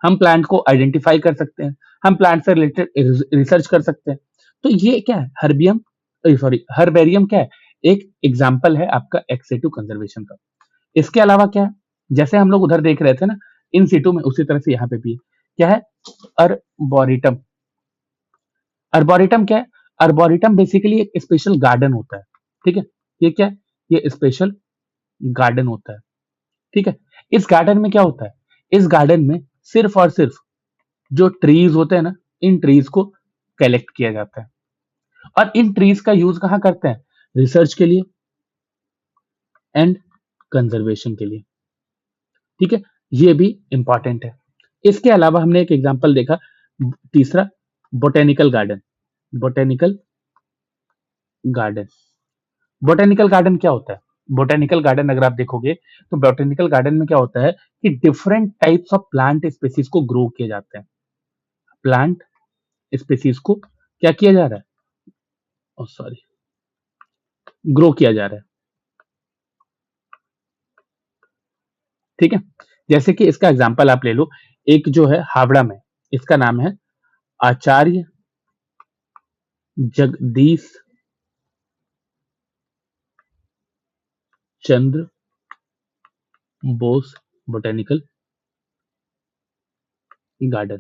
हम प्लांट को आइडेंटिफाई कर सकते हैं, हम प्लांट से रिलेटेड रिसर्च कर सकते हैं। तो ये क्या है, हर्बेरियम क्या है, एक एग्जाम्पल है आपका एक्सेटिव कंजर्वेशन का। इसके अलावा क्या है, जैसे हम लोग उधर देख रहे थे ना इन सीटू में, उसी तरह से यहाँ पे भी है। क्या है? अर्बोरिटम। अर्बोरिटम क्या है? अर्बोरिटम बेसिकली एक स्पेशल गार्डन होता है। ठीक है, ये क्या है? ये स्पेशल गार्डन होता है। ठीक है, इस गार्डन में क्या होता है? इस गार्डन में सिर्फ और सिर्फ जो ट्रीज होते हैं ना, इन ट्रीज को कलेक्ट किया जाता है। और इन ट्रीज का यूज कहाँ करते हैं? रिसर्च के लिए एंड कंजर्वेशन के लिए। ठीक है, ये भी इंपॉर्टेंट है। इसके अलावा हमने एक एग्जांपल देखा, तीसरा, botanical garden. Botanical garden, botanical garden क्या होता है? बोटेनिकल गार्डन अगर आप देखोगे तो बोटेनिकल गार्डन में क्या होता है कि different types of plant species को ग्रो किए जाते हैं। प्लांट स्पीसीज को क्या किया जा रहा है? सॉरी, ग्रो किया जा रहा है। ठीक है, जैसे कि इसका एग्जांपल आप ले लो, एक जो है हावड़ा में, इसका नाम है आचार्य जगदीश चंद्र बोस बोटेनिकल गार्डन।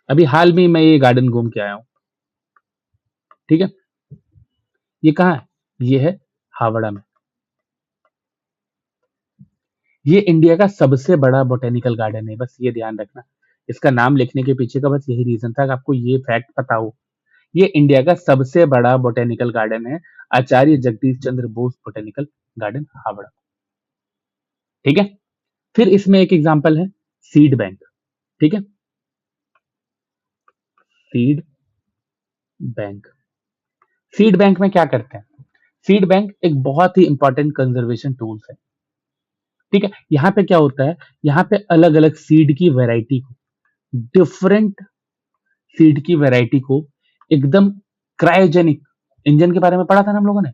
अभी हाल में मैं ये गार्डन घूम के आया हूँ। ठीक है, ये कहाँ है? ये है हावड़ा में। ये इंडिया का सबसे बड़ा बोटेनिकल गार्डन है, बस ये ध्यान रखना। इसका नाम लिखने के पीछे का बस यही रीजन था कि आपको ये फैक्ट पता हो। ये इंडिया का सबसे बड़ा बोटेनिकल गार्डन है, आचार्य जगदीश चंद्र बोस बोटेनिकल गार्डन, हावड़ा। ठीक है, फिर इसमें एक एग्जांपल है सीड बैंक। ठीक है, सीड बैंक। सीड बैंक में क्या करते हैं? सीड बैंक एक बहुत ही इंपॉर्टेंट कंजर्वेशन टूल्स है। ठीक है, यहाँ पे क्या होता है? यहाँ पे अलग अलग सीड की वैरायटी को, डिफरेंट सीड की वैरायटी को एकदम क्रायोजेनिक इंजन के बारे में पढ़ा था ना हम लोगों ने।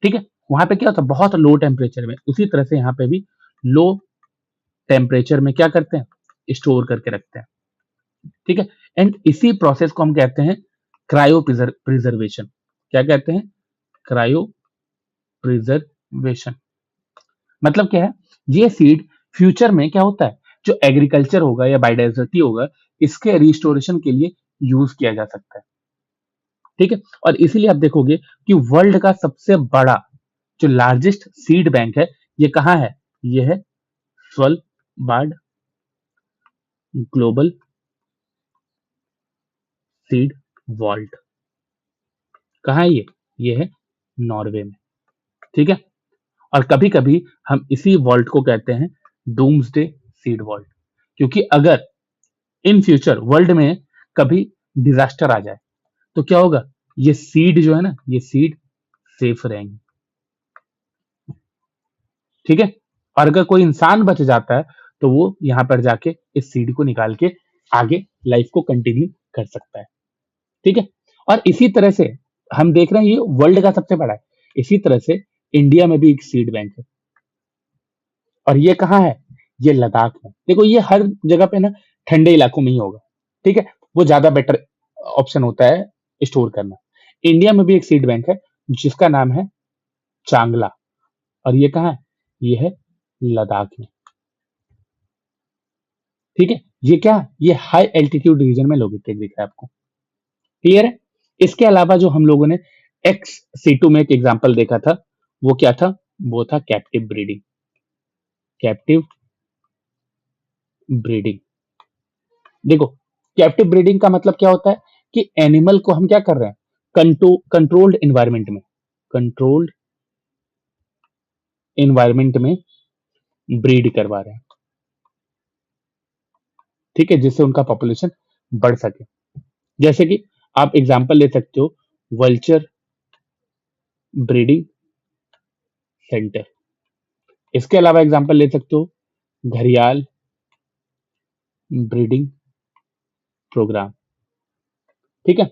ठीक है, वहां पे क्या होता है? बहुत लो टेम्परेचर में, उसी तरह से यहाँ पे भी लो टेम्परेचर में क्या करते हैं? स्टोर करके रखते हैं। ठीक है, एंड इसी प्रोसेस को हम कहते हैं क्रायो प्रिजर्वेशन। क्या कहते हैं? Cryo preservation. मतलब क्या है? ये सीड फ्यूचर में क्या होता है? जो एग्रीकल्चर होगा या बायोडाइवर्सिटी होगा, इसके रिस्टोरेशन के लिए यूज किया जा सकता है। ठीक है, और इसीलिए आप देखोगे कि वर्ल्ड का सबसे बड़ा जो लार्जेस्ट सीड बैंक है, ये कहाँ है? ये है स्वलबार्ड ग्लोबल सीड वॉल्ट। कहाँ है ये? ये है नॉर्वे में। ठीक है, और कभी कभी हम इसी वॉल्ट को कहते हैं डूम्सडे सीड वॉल्ट, क्योंकि अगर इन फ्यूचर वर्ल्ड में कभी डिजास्टर आ जाए तो क्या होगा? ये सीड जो है ना, ये सीड सेफ रहेंगे। ठीक है, और अगर कोई इंसान बच जाता है तो वो यहाँ पर जाके इस सीड को निकाल के आगे लाइफ को कंटिन्यू कर सकता है। ठीक है, और इसी तरह से हम देख रहे हैं ये वर्ल्ड का सबसे बड़ा है। इसी तरह से इंडिया में भी एक सीड बैंक है, और ये कहाँ है? ये लद्दाख में। देखो, ये हर जगह पे ना ठंडे इलाकों में ही होगा। ठीक है, वो ज्यादा बेटर ऑप्शन होता है स्टोर करना। इंडिया में भी एक सीड बैंक है जिसका नाम है चांगला, और ये कहाँ है? ये है लद्दाख में। ठीक है, ये क्या? ये हाई एल्टीट्यूड रीजन में लोकेटेड दिख रहा है आपको। क्लियर है? इसके अलावा जो हम लोगों ने एक्स सीटू में एक एग्जांपल देखा था, वो क्या था? वो था कैप्टिव ब्रीडिंग। Captive breeding. देखो, कैप्टिव ब्रीडिंग का मतलब क्या होता है कि एनिमल को हम क्या कर रहे हैं? कंट्रोल्ड इन्वायरमेंट में, कंट्रोल्ड इन्वायरमेंट में ब्रीड करवा रहे हैं। ठीक है, जिससे उनका पॉपुलेशन बढ़ सके। जैसे कि आप एग्जांपल ले सकते हो वल्चर ब्रीडिंग सेंटर। इसके अलावा एग्जांपल ले सकते हो घड़ियाल ब्रीडिंग प्रोग्राम। ठीक है,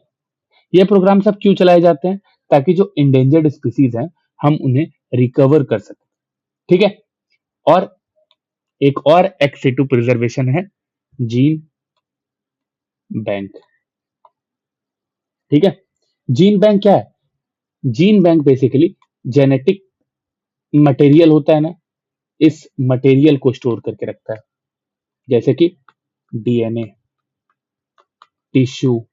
ये प्रोग्राम सब क्यों चलाए जाते हैं? ताकि जो इंडेंजर्ड स्पीसीज हैं हम उन्हें रिकवर कर सकें। ठीक है, और एक और एक्स टू प्रिजर्वेशन है जीन बैंक। ठीक है, जीन बैंक क्या है? Gene bank basically genetic material होता है ना, इस मटेरियल को स्टोर करके रखता है, जैसे कि डीएनए, टिश्यू,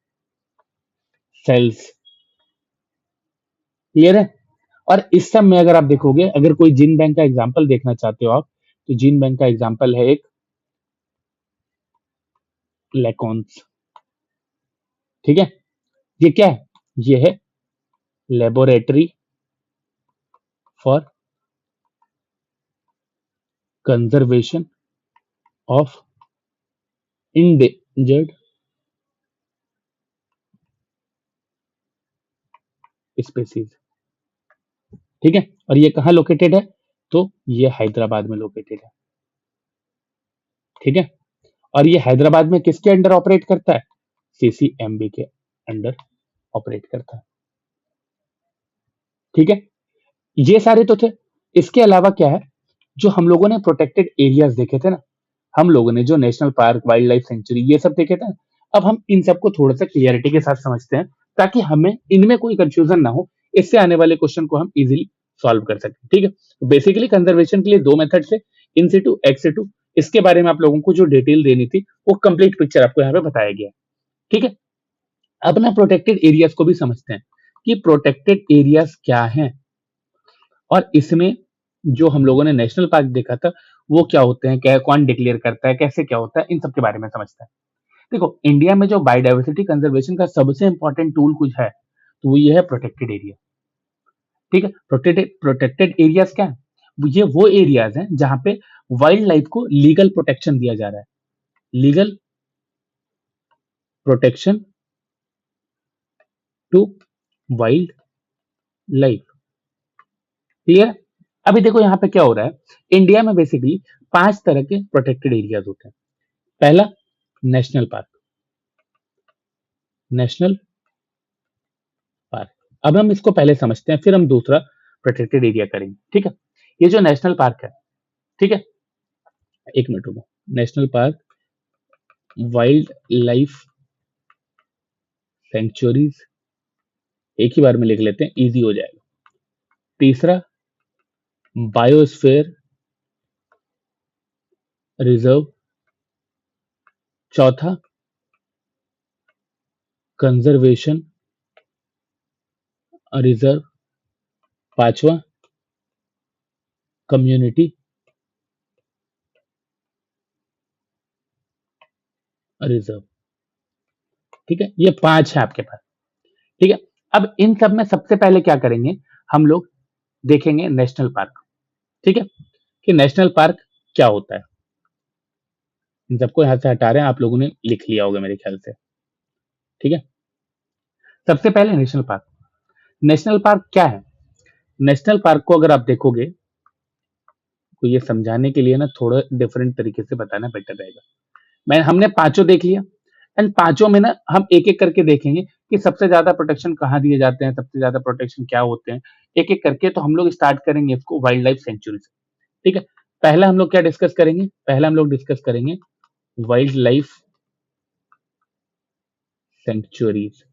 सेल्स। क्लियर है? और इस सब में अगर आप देखोगे, अगर कोई जीन बैंक का एग्जांपल देखना चाहते हो आप, तो जीन बैंक का एग्जांपल है एक लेकॉन्स। ठीक है, ये क्या है? ये है laboratory for conservation of endangered species. ठीक है, और ये कहाँ लोकेटेड है? तो ये हैदराबाद में लोकेटेड है। ठीक है, और ये हैदराबाद में किसके अंडर ऑपरेट करता है? सीसीएमबी के अंडर ऑपरेट करता है। ठीक है, ये सारे तो थे। इसके अलावा क्या है, जो हम लोगों ने प्रोटेक्टेड एरियाज देखे थे ना, हम लोगों ने जो national park, wild life sanctuary, ये सब देखे थे ना, अब हम इन सबको थोड़ा सा क्लियरिटी के साथ समझते हैं, ताकि हमें इनमें कोई कंफ्यूजन ना हो, इससे आने वाले क्वेश्चन को हम इजीली सॉल्व कर सकें। ठीक है, बेसिकली कंजर्वेशन के लिए दो मेथड से, इन सिटू, एक्स सिटू। इसके बारे में आप लोगों को जो डिटेल देनी थी, वो कंप्लीट पिक्चर आपको यहाँ पे बताया गया है। ठीक है, अब ना प्रोटेक्टेड एरियाज को भी समझते हैं कि प्रोटेक्टेड एरियाज क्या हैं, और इसमें जो हम लोगों ने नेशनल पार्क देखा था, वो क्या होते हैं, क्या कौन डिक्लेयर करता है, कैसे क्या होता है, इन सब के बारे में समझते हैं। देखो, इंडिया में जो बायोडायवर्सिटी कंजर्वेशन का सबसे इंपॉर्टेंट टूल कुछ है, तो वो ये है प्रोटेक्टेड एरिया। ठीक है, प्रोटेक्टेड प्रोटेक्टेड एरियाज क्या है? ये वो एरियाज हैं जहां पे वाइल्ड लाइफ को लीगल प्रोटेक्शन दिया जा रहा है, legal protection to wildlife. Clear? अभी देखो यहाँ पे क्या हो रहा है, इंडिया में बेसिकली 5 तरह के प्रोटेक्टेड एरियाज होते हैं। पहला, नेशनल पार्क। नेशनल पार्क, अब हम इसको पहले समझते हैं, फिर हम दूसरा प्रोटेक्टेड एरिया करेंगे। ठीक है, ये जो नेशनल पार्क है, ठीक है, एक मिनट रुको, national park, wild life sanctuaries, एक ही बार में लिख लेते हैं, इजी हो जाएगा। तीसरा, बायोस्फीयर रिजर्व। चौथा, कंजर्वेशन रिजर्व। पांचवा, कम्युनिटी रिजर्व। ठीक है, ये 5 है आपके पास। ठीक है, अब इन सब में सबसे पहले क्या करेंगे, हम लोग देखेंगे नेशनल पार्क। ठीक है, कि नेशनल पार्क क्या होता है। इन सबको यहां से हटा रहे हैं, आप लोगों ने लिख लिया होगा मेरे ख्याल से। ठीक है, सबसे पहले नेशनल पार्क। नेशनल पार्क क्या है? नेशनल पार्क को अगर आप देखोगे, तो ये समझाने के लिए ना थोड़ा डिफरेंट तरीके से बताना बेटर रहेगा। हमने पांचों देख लिया, एंड पांचों में ना हम एक एक करके देखेंगे कि सबसे ज्यादा प्रोटेक्शन कहाँ दिए जाते हैं, सबसे ज्यादा प्रोटेक्शन क्या होते हैं, एक एक करके। तो हम लोग स्टार्ट करेंगे इसको वाइल्ड लाइफ सेंचुरी से। ठीक है, पहला हम लोग क्या डिस्कस करेंगे? पहला हम लोग डिस्कस करेंगे वाइल्ड लाइफ सेंचुरीज।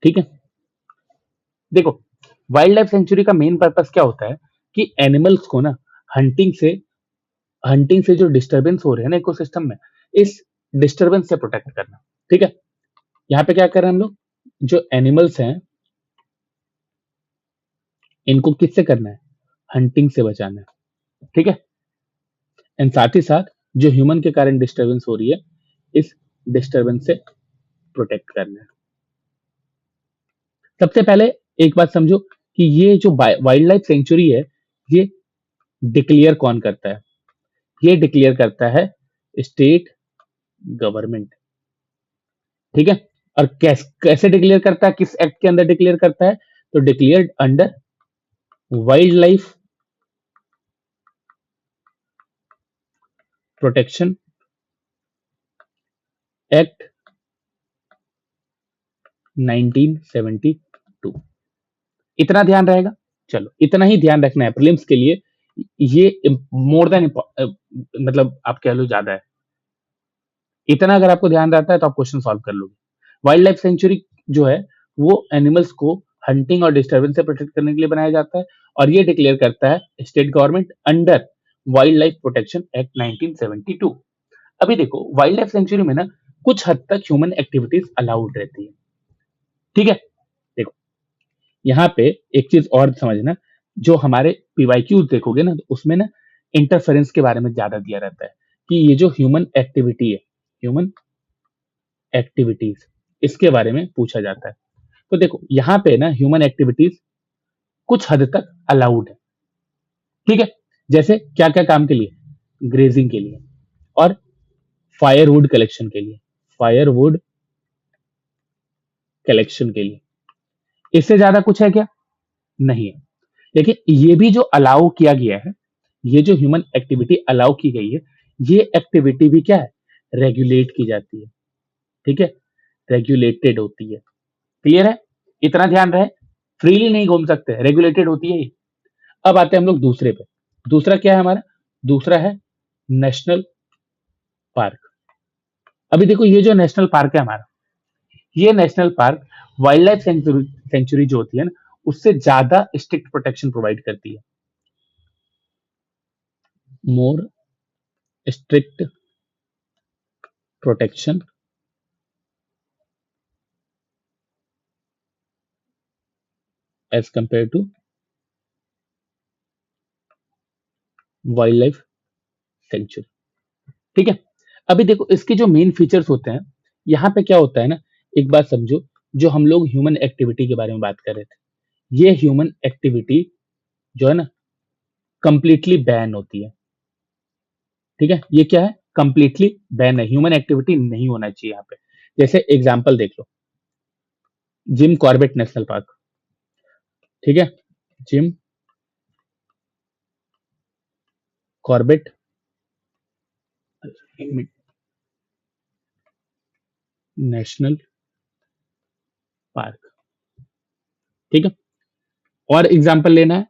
ठीक है, देखो, वाइल्ड लाइफ सेंचुरी का मेन पर्पस क्या होता है कि एनिमल्स को ना हंटिंग से हंटिंग से जो डिस्टरबेंस हो रहे हैं ना इकोसिस्टम में, इस डिस्टरबेंस से प्रोटेक्ट करना। ठीक है, यहाँ पे क्या कर रहे हैं हम लोग, जो एनिमल्स हैं इनको किससे करना है? हंटिंग से बचाना है। ठीक है, एंड साथ ही साथ जो ह्यूमन के कारण डिस्टरबेंस हो रही है, इस डिस्टरबेंस से प्रोटेक्ट करना है। सबसे पहले एक बात समझो कि ये जो वाइल्ड लाइफ सेंचुरी है, ये डिक्लेयर कौन करता है? ये डिक्लेयर करता है स्टेट गवर्नमेंट। ठीक है, और कैसे डिक्लेयर करता है, किस एक्ट के अंदर डिक्लेयर करता है? तो declared under wild life protection act 1972। इतना ध्यान रहेगा। चलो, इतना ही ध्यान रखना है प्रीलिम्स के लिए। ये मोर देन मतलब आप कह लो ज्यादा है। इतना अगर आपको ध्यान रहता है तो आप क्वेश्चन सॉल्व कर लोगे। वाइल्ड लाइफ सेंचुरी जो है, वो एनिमल्स को हंटिंग और डिस्टर्बेंस से प्रोटेक्ट करने के लिए बनाया जाता है, और ये डिक्लेयर करता है state government under wild life protection act 1972। अभी देखो वाइल्ड लाइफ सेंचुरी में ना कुछ हद तक ह्यूमन एक्टिविटीज अलाउड रहती है, ठीक है। देखो यहाँ पे एक चीज और समझना, जो हमारे पीवाईक्यूज देखोगे ना, तो उसमें ना इंटरफेरेंस के बारे में ज्यादा दिया रहता है कि ये जो ह्यूमन एक्टिविटी है, ह्यूमन एक्टिविटीज, इसके बारे में पूछा जाता है। तो देखो यहाँ पे ना ह्यूमन एक्टिविटीज कुछ हद तक अलाउड है, ठीक है। जैसे क्या क्या काम के लिए, ग्रेजिंग के लिए और फायरवुड कलेक्शन के लिए, फायरवुड कलेक्शन के लिए। इससे ज्यादा कुछ है क्या? नहीं है। लेकिन ये भी जो अलाउ किया गया है, ये जो ह्यूमन एक्टिविटी अलाउ की गई है, ये एक्टिविटी भी क्या है, रेगुलेट की जाती है, ठीक है, रेगुलेटेड होती है। क्लियर है? इतना ध्यान रहे, फ्रीली नहीं घूम सकते, रेगुलेटेड होती है ये। अब आते हैं हम लोग दूसरे पे। दूसरा क्या है हमारा? दूसरा है नेशनल पार्क। अभी देखो ये जो नेशनल पार्क है हमारा, ये national park wild life sanctuary जो होती है ना, उससे ज्यादा स्ट्रिक्ट प्रोटेक्शन प्रोवाइड करती है, more strict protection as compare to wildlife sanctuary, ठीक है। अभी देखो इसके जो मेन फीचर्स होते हैं, यहाँ पे क्या होता है ना, एक बात समझो, जो हम लोग ह्यूमन एक्टिविटी के बारे में बात कर रहे थे, ये ह्यूमन एक्टिविटी जो है ना कंप्लीटली बैन होती है, ठीक है। ये क्या है? कंप्लीटली बैन है, ह्यूमन एक्टिविटी नहीं होना चाहिए यहाँ पे। जैसे एग्जांपल देख लो, जिम कॉर्बेट नेशनल पार्क, ठीक है, जिम कॉर्बेट नेशनल पार्क, ठीक है। और एग्जांपल लेना है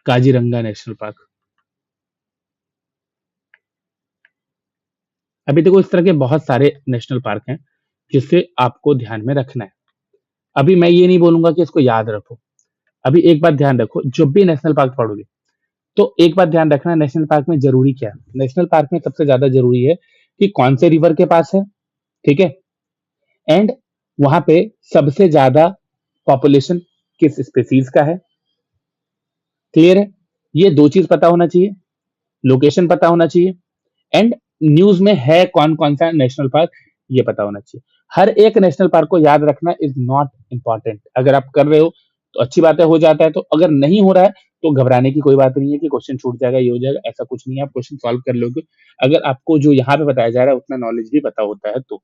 काजीरंगा नेशनल पार्क। अभी देखो इस तरह के बहुत सारे नेशनल पार्क हैं जिससे आपको ध्यान में रखना है। अभी मैं ये नहीं बोलूंगा कि इसको याद रखो। अभी एक बात ध्यान रखो, जब भी नेशनल पार्क पढ़ोगे तो एक बात ध्यान रखना, नेशनल पार्क में जरूरी क्या है। नेशनल पार्क में सबसे ज्यादा जरूरी है कि कौन से रिवर के पास है, ठीक है, एंड वहां पे सबसे ज्यादा पॉपुलेशन किस स्पेसीज का है। क्लियर है? ये दो चीज पता होना चाहिए, लोकेशन पता होना चाहिए, एंड न्यूज में है कौन कौन सा नेशनल पार्क, ये पता होना चाहिए। हर एक नेशनल पार्क को याद रखना इज नॉट इंपॉर्टेंट। अगर आप कर रहे हो तो अच्छी बात है, हो जाता है, तो अगर नहीं हो रहा है तो घबराने की कोई बात नहीं है कि क्वेश्चन छूट जाएगा, ये हो जाएगा, ऐसा कुछ नहीं है, आप क्वेश्चन सॉल्व कर लोगे अगर आपको जो यहाँ पे बताया जा रहा है उतना नॉलेज भी पता होता है तो,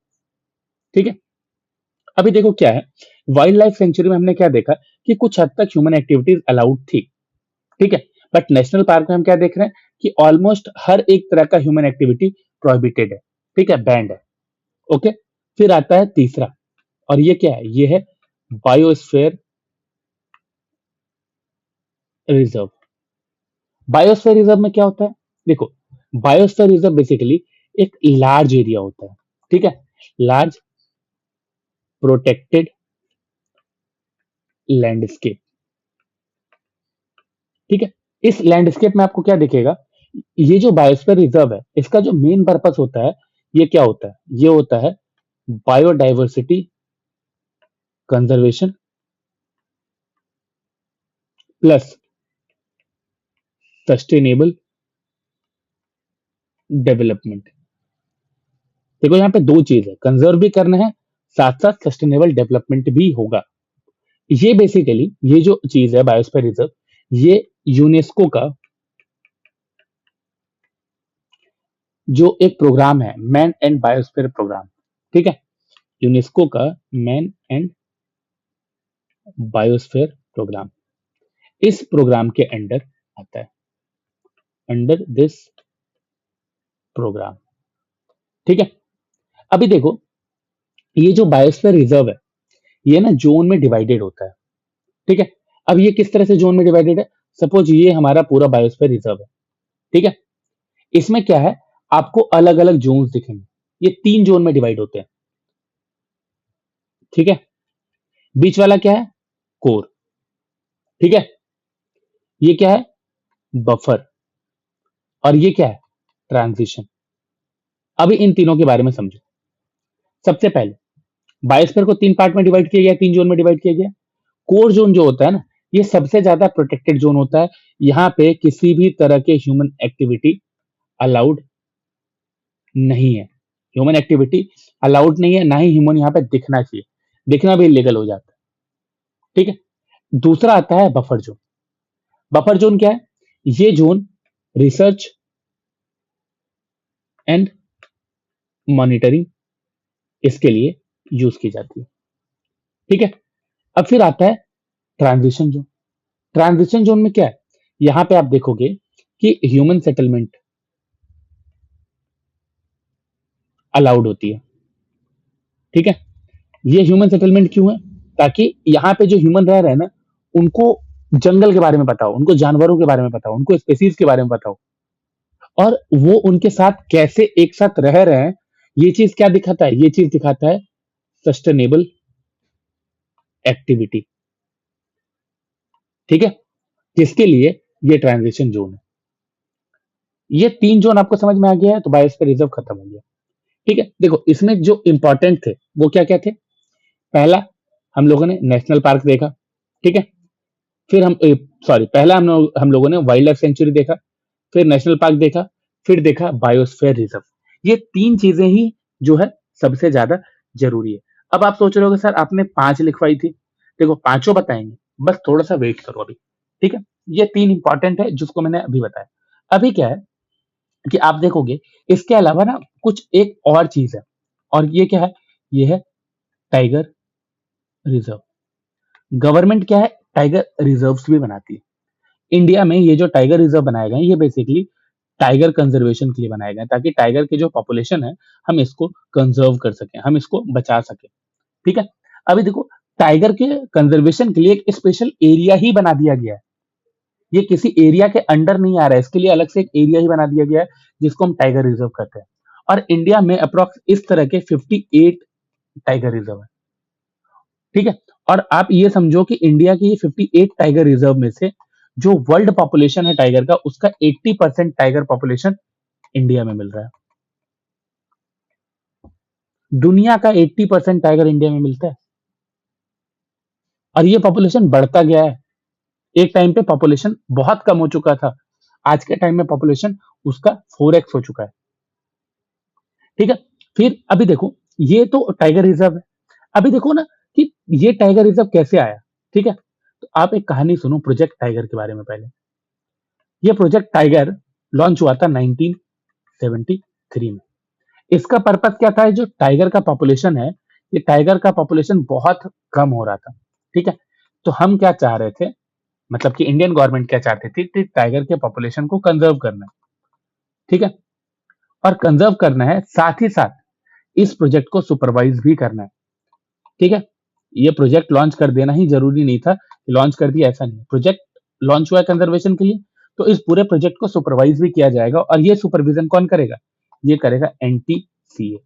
ठीक है। अभी देखो क्या है, वाइल्ड लाइफ सेंचुरी में हमने क्या देखा कि कुछ हद तक ह्यूमन एक्टिविटीज अलाउड थी, ठीक है। बट नेशनल पार्क में हम क्या देख रहे हैं कि ऑलमोस्ट हर एक तरह का ह्यूमन एक्टिविटी प्रोहिबिटेड है, ठीक है, बैंड है, ओके। फिर आता है तीसरा, और ये क्या है? ये है बायोस्फीयर रिजर्व। बायोस्फीयर रिजर्व में क्या होता है? देखो बायोस्फीयर रिजर्व बेसिकली एक लार्ज एरिया होता है, ठीक है, लार्ज प्रोटेक्टेड लैंडस्केप, ठीक है। इस लैंडस्केप में आपको क्या दिखेगा? ये जो बायोस्फीयर रिजर्व है, इसका जो मेन पर्पस होता है, ये क्या होता है? ये होता है biodiversity conservation plus sustainable development. देखो यहाँ पे दो चीज है, कंजर्व भी करना है, साथ साथ सस्टेनेबल डेवलपमेंट भी होगा। ये बेसिकली ये जो चीज है बायोस्फीयर रिजर्व, ये यूनेस्को का जो एक प्रोग्राम है, मैन एंड बायोस्फीयर प्रोग्राम, ठीक है, यूनेस्को का मैन एंड बायोस्फीयर प्रोग्राम, इस प्रोग्राम के अंडर आता है, अंडर दिस प्रोग्राम, ठीक है। अभी देखो ये जो बायोस्फीयर रिजर्व है, ये ना जोन में डिवाइडेड होता है, ठीक है। अब ये किस तरह से जोन में डिवाइडेड है? सपोज ये हमारा पूरा बायोस्फीयर रिजर्व है, ठीक है। इसमें क्या है, आपको अलग अलग जोन्स दिखेंगे, ये 3 जोन में डिवाइड होते हैं, ठीक है। बीच वाला क्या है? कोर, ठीक है, ये क्या है? बफर। और ये क्या है? ट्रांजिशन। अभी इन तीनों के बारे में समझो। सबसे पहले बायोस्फीयर को 3 पार्ट में डिवाइड किया गया, 3 जोन में डिवाइड किया गया। कोर जोन जो होता है ना, ये सबसे ज्यादा प्रोटेक्टेड जोन होता है। यहाँ पे किसी भी तरह के ह्यूमन एक्टिविटी अलाउड नहीं है। ह्यूमन एक्टिविटी अलाउड नहीं है, ना ही ह्यूमन यहाँ पे दिखना चाहिए। दिखना भी इलीगल हो जाता है। ठीक है। दूसरा आता है बफर जोन। बफर जोन क्या है? ये जोन रिसर्च एंड मॉनिटरिंग इसके लिए यूज की जाती है। ठीक है। अब फिर आता है ट्रांजिशन जोन। ट्रांजिशन जोन में क्या है? यहां पे आप देखोगे कि ह्यूमन सेटलमेंट अलाउड होती है। ठीक है। ये ह्यूमन सेटलमेंट क्यों है? ताकि यहाँ पे जो ह्यूमन रह रहे हैं ना, उनको जंगल के बारे में पता हो, उनको जानवरों के बारे में पता हो, उनको स्पेसीज के बारे में पता हो, और वो उनके साथ कैसे एक साथ रह रहे हैं। ये चीज क्या दिखाता है? ये चीज दिखाता है सस्टेनेबल एक्टिविटी। ठीक है। जिसके लिए ये ट्रांजिशन जोन है। ये 3 जोन आपको समझ में आ गया है, तो बायोस्फीयर रिजर्व खत्म हो गया। ठीक है। देखो इसमें जो इंपॉर्टेंट थे वो क्या क्या थे? पहला, हम लोगों ने नेशनल पार्क देखा। ठीक है। फिर पहला हम लोगों ने वाइल्ड लाइफ सेंचुरी देखा, फिर नेशनल पार्क देखा, फिर देखा बायोस्फीयर रिजर्व। ये 3 चीजें ही जो है सबसे ज्यादा जरूरी है। अब आप सोच रहे हो सर आपने 5 लिखवाई थी। देखो पांचों बताएंगे, बस थोड़ा सा वेट करो अभी। ठीक है। ये 3 इंपॉर्टेंट है जिसको मैंने अभी बताया। अभी क्या है कि आप देखोगे इसके अलावा ना कुछ एक और चीज है, और ये क्या है? ये है टाइगर रिजर्व। गवर्नमेंट क्या है? टाइगर रिजर्व्स भी बनाती है। इंडिया में ये जो टाइगर रिजर्व बनाए गए हैं, ये बेसिकली टाइगर कंजर्वेशन के लिए बनाए गए हैं, ताकि टाइगर की जो पॉपुलेशन है हम इसको कंजर्व कर सकें, हम इसको बचा सकें। ठीक है। अभी देखो टाइगर के कंजर्वेशन के लिए एक स्पेशल एरिया ही बना दिया गया है। ये किसी एरिया के अंडर नहीं आ रहा है, इसके लिए अलग से एक एरिया ही बना दिया गया है जिसको हम टाइगर रिजर्व कहते हैं। और इंडिया में अप्रोक्स इस तरह के 58 टाइगर रिजर्व है। ठीक है। और आप ये समझो कि इंडिया की ये 58 टाइगर रिजर्व में से जो वर्ल्ड पॉपुलेशन है टाइगर का, उसका 80% टाइगर पॉपुलेशन इंडिया में मिल रहा है। दुनिया का 80% टाइगर इंडिया में मिलता है, और ये पॉपुलेशन बढ़ता गया है। एक टाइम पे पॉपुलेशन बहुत कम हो चुका था, आज के टाइम में पॉपुलेशन उसका 4x हो चुका है। ठीक है। फिर अभी देखो, ये तो टाइगर रिजर्व है। अभी देखो ना कि ये टाइगर रिजर्व कैसे आया। ठीक है। तो आप एक कहानी सुनो प्रोजेक्ट टाइगर के बारे में। पहले ये प्रोजेक्ट टाइगर लॉन्च हुआ था 1973 में। इसका पर्पस क्या था? जो टाइगर का पॉपुलेशन है, ये टाइगर का पॉपुलेशन बहुत कम हो रहा था। ठीक है। तो हम क्या चाह रहे थे, मतलब कि इंडियन गवर्नमेंट क्या चाहती थी कि टाइगर के पॉपुलेशन को कंजर्व करना है। ठीक है। और कंजर्व करना है, साथ ही साथ इस प्रोजेक्ट को सुपरवाइज भी करना है। ठीक है। ये प्रोजेक्ट लॉन्च कर देना ही जरूरी नहीं था, लॉन्च कर दिया ऐसा नहीं। प्रोजेक्ट लॉन्च हुआ है कंजर्वेशन के लिए, तो इस पूरे प्रोजेक्ट को सुपरवाइज भी किया जाएगा। और ये सुपरविजन कौन करेगा? ये करेगा NTCA,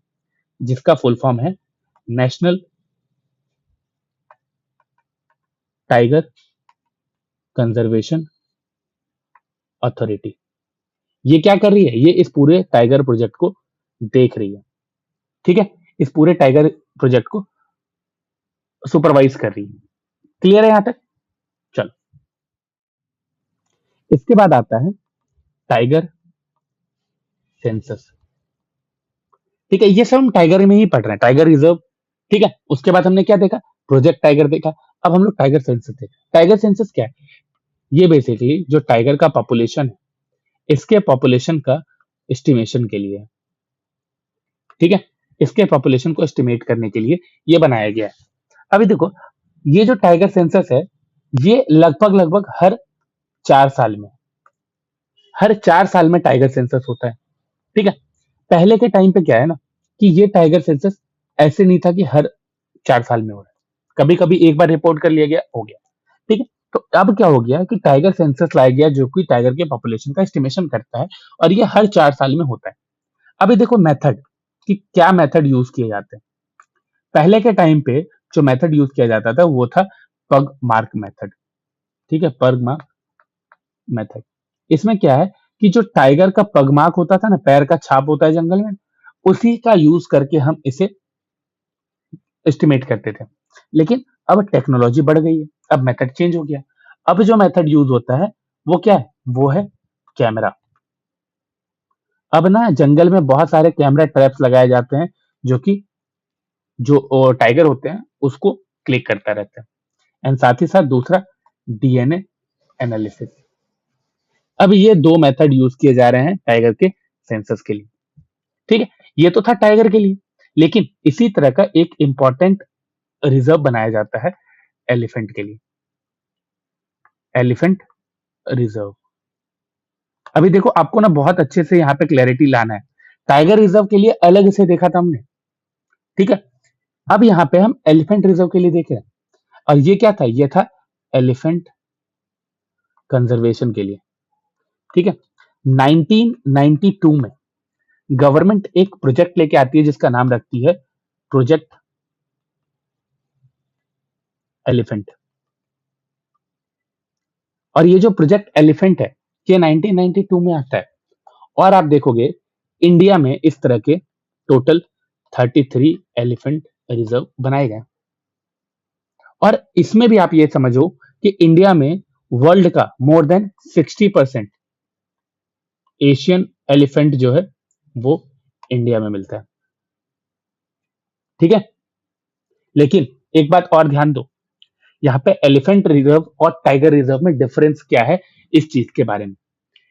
जिसका फुल फॉर्म है नेशनल टाइगर कंजर्वेशन अथॉरिटी। ये क्या कर रही है? ये इस पूरे टाइगर प्रोजेक्ट को देख रही है। ठीक है। इस पूरे टाइगर प्रोजेक्ट को सुपरवाइज कर रही है। क्लियर है यहां तक? चलो, इसके बाद आता है टाइगर सेंसस। ठीक है। ये सब हम टाइगर में ही पढ़ रहे हैं, टाइगर रिजर्व। ठीक है। उसके बाद हमने क्या देखा? प्रोजेक्ट टाइगर देखा। अब हम लोग टाइगर सेंसस देखा। टाइगर सेंसस क्या है? ये बेसिकली जो टाइगर का पॉपुलेशन है, इसके पॉपुलेशन का एस्टिमेशन के लिए है। ठीक है। इसके पॉपुलेशन को एस्टिमेट करने के लिए ये बनाया गया है। अभी देखो, ये जो टाइगर सेंसस है, ये लगभग लगभग हर 4 साल में टाइगर सेंसस होता है। ठीक है। पहले के टाइम पे क्या है ना, कि ये टाइगर सेंसस ऐसे नहीं था कि हर 4 साल में हो रहा है। कभी कभी एक बार रिपोर्ट कर लिया गया, हो गया। ठीक है। तो अब क्या हो गया कि टाइगर सेंसस लाया गया जो कि टाइगर के पॉपुलेशन का एस्टिमेशन करता है, और ये हर 4 साल में होता है। अभी देखो मेथड, कि क्या मेथड यूज किए जाते हैं। पहले के टाइम पे जो मेथड यूज किया जाता था वो था पग मार्क मेथड। ठीक है, पगमार्क मेथड। इसमें क्या है कि जो टाइगर का पगमार्क होता था ना, पैर का छाप होता है जंगल में, उसी का यूज करके हम इसे एस्टिमेट करते थे। लेकिन अब टेक्नोलॉजी बढ़ गई है, अब मेथड चेंज हो गया। अब जो मेथड यूज होता है वो क्या है, वो है कैमरा। अब ना जंगल में बहुत सारे कैमरा ट्रैप्स लगाए जाते हैं, जो कि जो टाइगर होते हैं उसको क्लिक करता रहता है। एंड साथ ही साथ दूसरा डीएनए एनालिसिस। अब ये दो मेथड यूज किए जा रहे हैं टाइगर के सेंसस के लिए। ठीक है, ये तो था टाइगर के लिए। लेकिन इसी तरह का एक इंपॉर्टेंट रिजर्व बनाया जाता है एलिफेंट के लिए, एलिफेंट रिजर्व। अभी देखो आपको ना बहुत अच्छे से यहाँ पे क्लैरिटी लाना है। टाइगर रिजर्व के लिए अलग से देखा था हमने, ठीक है। अब यहाँ पे हम एलिफेंट रिजर्व के लिए देख रहे हैं। और ये क्या था, ये था एलिफेंट कंजर्वेशन के लिए। ठीक है, 1992 में गवर्नमेंट एक प्रोजेक्ट लेके आती है जिसका नाम रखती है प्रोजेक्ट एलिफेंट। और ये जो प्रोजेक्ट एलिफेंट है ये 1992 में आता है। और आप देखोगे इंडिया में इस तरह के टोटल 33 एलिफेंट रिजर्व बनाए गए। और इसमें भी आप ये समझो कि इंडिया में वर्ल्ड का मोर देन 60% एशियन एलिफेंट जो है वो इंडिया में मिलता है। ठीक है, लेकिन एक बात और ध्यान दो, यहाँ पे एलिफेंट रिजर्व और टाइगर रिजर्व में डिफरेंस क्या है, इस चीज के बारे में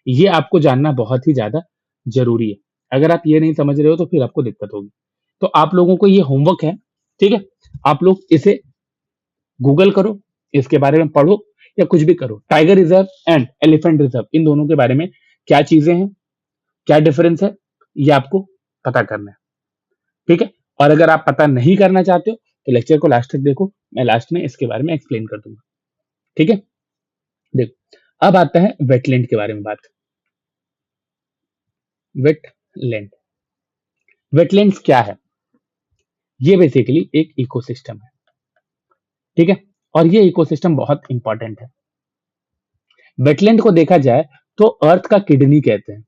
ये आपको जानना बहुत ही ज्यादा जरूरी है। अगर आप ये नहीं समझ रहे हो तो फिर आपको दिक्कत होगी। तो आप लोगों को ये होमवर्क है, ठीक है, आप लोग इसे गूगल करो, इसके बारे में पढ़ो या कुछ भी करो। Tiger reserve and elephant reserve इन दोनों के बारे में क्या चीजें हैं, क्या डिफरेंस है, ये आपको पता करना है। ठीक है, और अगर आप पता नहीं करना चाहते हो तो लेक्चर को लास्ट तक देखो, मैं लास्ट में इसके बारे में एक्सप्लेन कर दूंगा। ठीक है, देखो अब आता है वेटलैंड के बारे में बात। वेटलैंड, वेटलैंड्स क्या है, ये बेसिकली एक इकोसिस्टम है। ठीक है, और ये इकोसिस्टम बहुत इंपॉर्टेंट है। वेटलैंड को देखा जाए तो अर्थ का किडनी कहते हैं,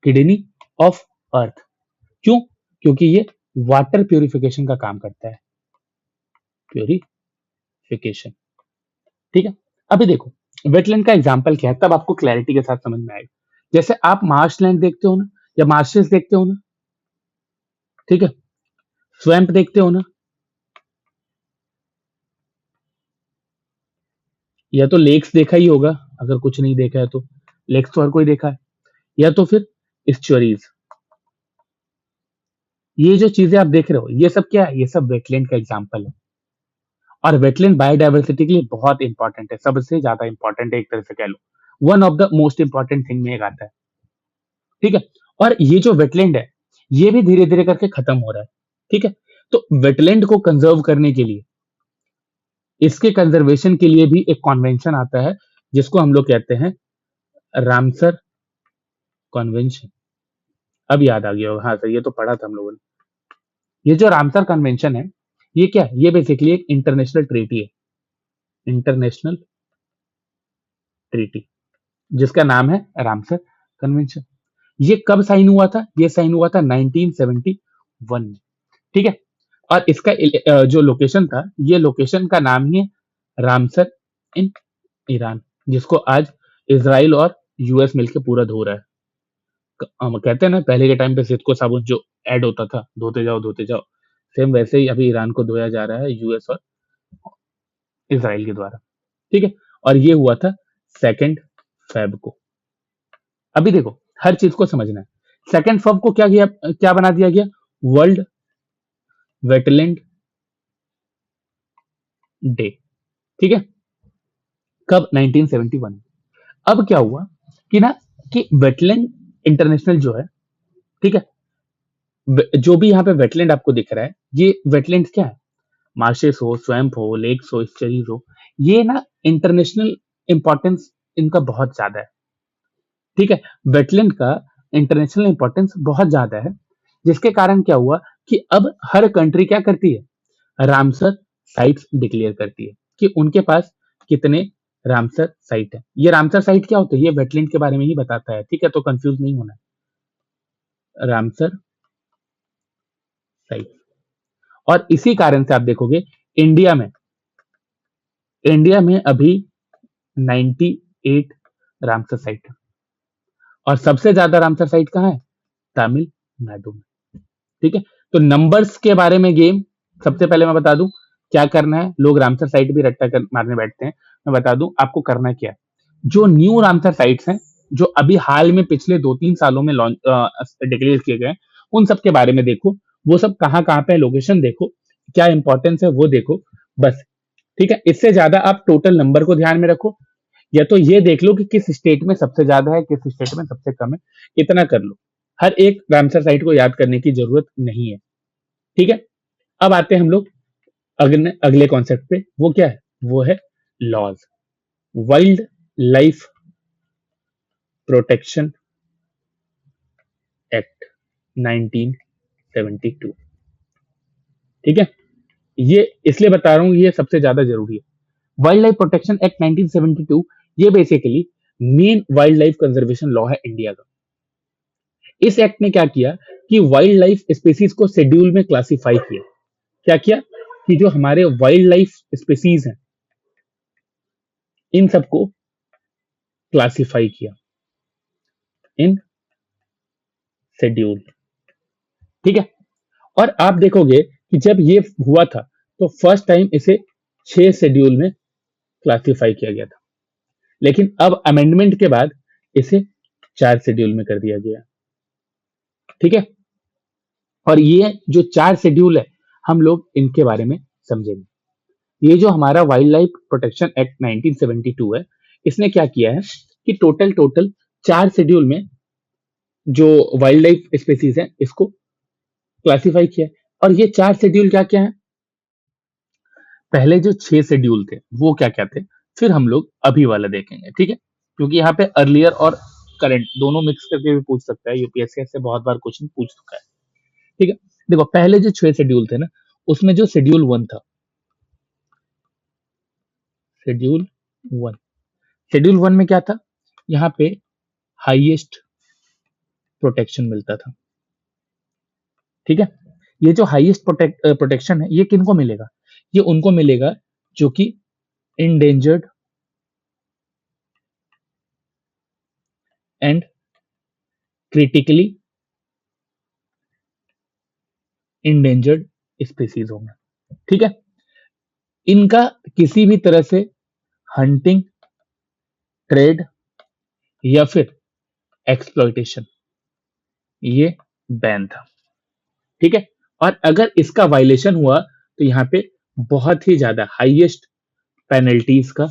किडनी ऑफ अर्थ। क्यों, क्योंकि ये वाटर प्यूरिफिकेशन का काम करता है, प्यूरिफिकेशन। ठीक है, अभी देखो वेटलैंड का एग्जांपल क्या है, तब आपको क्लैरिटी के साथ समझ में आएगा। जैसे आप मार्शलैंड देखते हो ना, या मार्शेस देखते हो ना, ठीक है, स्वैम्प देखते हो ना, या तो लेक्स देखा ही होगा, अगर कुछ नहीं देखा है तो लेक्स तो हर कोई देखा है, या तो फिर स्टोरीज। ये जो चीजें आप देख रहे हो ये सब क्या है, ये सब वेटलैंड का एग्जांपल है। और वेटलैंड बायोडायवर्सिटी के लिए बहुत इंपॉर्टेंट है, सबसे ज्यादा इंपॉर्टेंट है, एक तरह से कह लो one of the most important thing में एक आता है। ठीक है, और ये जो वेटलैंड है ये भी धीरे धीरे करके खत्म हो रहा है। ठीक है, तो वेटलैंड को कंजर्व करने के लिए, इसके कंजर्वेशन के लिए भी एक कॉन्वेंशन आता है जिसको हम लोग कहते हैं रामसर कॉन्वेंशन। अब याद आ गया होगा, हाँ सर ये तो पढ़ा था हम लोगों ने। ये जो रामसर कन्वेंशन है ये क्या है, ये बेसिकली एक इंटरनेशनल ट्रीटी है, इंटरनेशनल ट्रीटी जिसका नाम है रामसर कन्वेंशन। ये कब साइन हुआ था, ये साइन हुआ था 1971 में। ठीक है, और इसका जो लोकेशन था, ये लोकेशन का नाम ही है रामसर इन ईरान, जिसको आज इसराइल और यूएस मिलकर पूरा धो रहा है। हम कहते हैं ना पहले के टाइम पे सिस्को साबुन जो ऐड होता था, धोते जाओ, सेम वैसे ही अभी ईरान को धोया जा रहा है यूएस और इसराइल के द्वारा। ठीक है, और ये हुआ था 2 फेब को। अभी देखो हर चीज को समझना है। 2 फेब को क्या किया, क्या बना दिया गया, वर्ल्ड वेटलैंड डे। ठीक है, कब, 1971 में। अब क्या हुआ कि ना कि वेटलैंड इंटरनेशनल जो है, ठीक है, जो भी यहाँ पे वेटलैंड आपको दिख रहा है ये वेटलैंड क्या है, मार्शेस हो, स्वैम्प हो, लेक्स हो, स्टरीज हो, ये ना इंटरनेशनल इंपॉर्टेंस इनका बहुत ज्यादा है। ठीक है, वेटलैंड का इंटरनेशनल इंपॉर्टेंस बहुत ज्यादा है, जिसके कारण क्या हुआ कि अब हर कंट्री क्या करती है, रामसर साइट्स डिक्लेयर करती है कि उनके पास कितने रामसर साइट है। ये रामसर साइट क्या होता है? ये वेटलैंड के बारे में ही बताता है, ठीक है, तो कंफ्यूज नहीं होना है। Ramsar site. और इसी कारण से आप देखोगे इंडिया में इंडिया में अभी 98 रामसर साइट है। और सबसे ज्यादा रामसर साइट कहाँ है? तमिलनाडु में। ठीक है, तो नंबर्स के बारे में गेम, सबसे पहले मैं बता दूं क्या करना है। लोग रामसर साइट भी रट्टा मारने बैठते हैं, मैं बता दूं आपको करना क्या है। जो न्यू रामसर साइट्स हैं, जो अभी हाल में पिछले 2-3 सालों में लॉन्च डिक्लेयर किए गए हैं, उन सब के बारे में देखो। वो सब कहाँ कहाँ पे लोकेशन देखो, क्या इंपॉर्टेंस है वो देखो, बस। ठीक है, इससे ज्यादा आप टोटल नंबर को ध्यान में रखो, या तो ये देख लो कि किस स्टेट में सबसे ज्यादा है, किस स्टेट में सबसे कम है, इतना कर लो। हर एक रामसर साइट को याद करने की जरूरत नहीं है। ठीक है, अब आते हैं हम लोग अगले कॉन्सेप्ट पे। वो क्या है? वो है laws. Wildlife protection act 1972। ठीक है, ये इसलिए बता रहा हूं, ये सबसे ज्यादा जरूरी है। वाइल्ड लाइफ प्रोटेक्शन एक्ट 1972, ये basically main wild life conservation law है इंडिया का। इस एक्ट ने क्या किया कि वाइल्ड लाइफ स्पीसीज को शेड्यूल में क्लासिफाई किया। क्या किया कि जो हमारे वाइल्ड लाइफ स्पीसीज हैं, इन सबको क्लासिफाई किया इन शेड्यूल। ठीक है, और आप देखोगे कि जब ये हुआ था तो फर्स्ट टाइम इसे 6 शेड्यूल में क्लासिफाई किया गया था, लेकिन अब अमेंडमेंट के बाद इसे 4 शेड्यूल में कर दिया गया। ठीक है, और ये जो 4 शेड्यूल है, हम लोग इनके बारे में समझेंगे। ये जो हमारा वाइल्ड लाइफ प्रोटेक्शन एक्ट 1972 है, इसने क्या किया है कि टोटल टोटल 4 शेड्यूल में जो वाइल्ड लाइफ स्पीसीज है इसको क्लासिफाई किया है। और ये 4 शेड्यूल क्या क्या है? पहले जो 6 शेड्यूल थे वो क्या क्या थे, फिर हम लोग अभी वाला देखेंगे। ठीक है, क्योंकि यहाँ पे अर्लियर और करंट दोनों मिक्स करके भी पूछ सकता है, यूपीएससी से बहुत बार क्वेश्चन पूछ चुका है। ठीक है, देखो पहले जो 6 शेड्यूल थे ना, उसमें जो शेड्यूल 1 था, शेड्यूल 1, शेड्यूल 1 में क्या था? यहाँ पे हाईएस्ट प्रोटेक्शन मिलता था। ठीक है, ये जो हाईएस्ट प्रोटेक्शन है, ये किनको मिलेगा? ये उनको मिलेगा जो कि endangered and critically endangered species होंगे। ठीक है, इनका किसी भी तरह से हंटिंग, ट्रेड या फिर एक्सप्लॉइटेशन, ये बैन था। ठीक है, और अगर इसका वायलेशन हुआ तो यहाँ पे बहुत ही ज्यादा हाईएस्ट पेनल्टीज का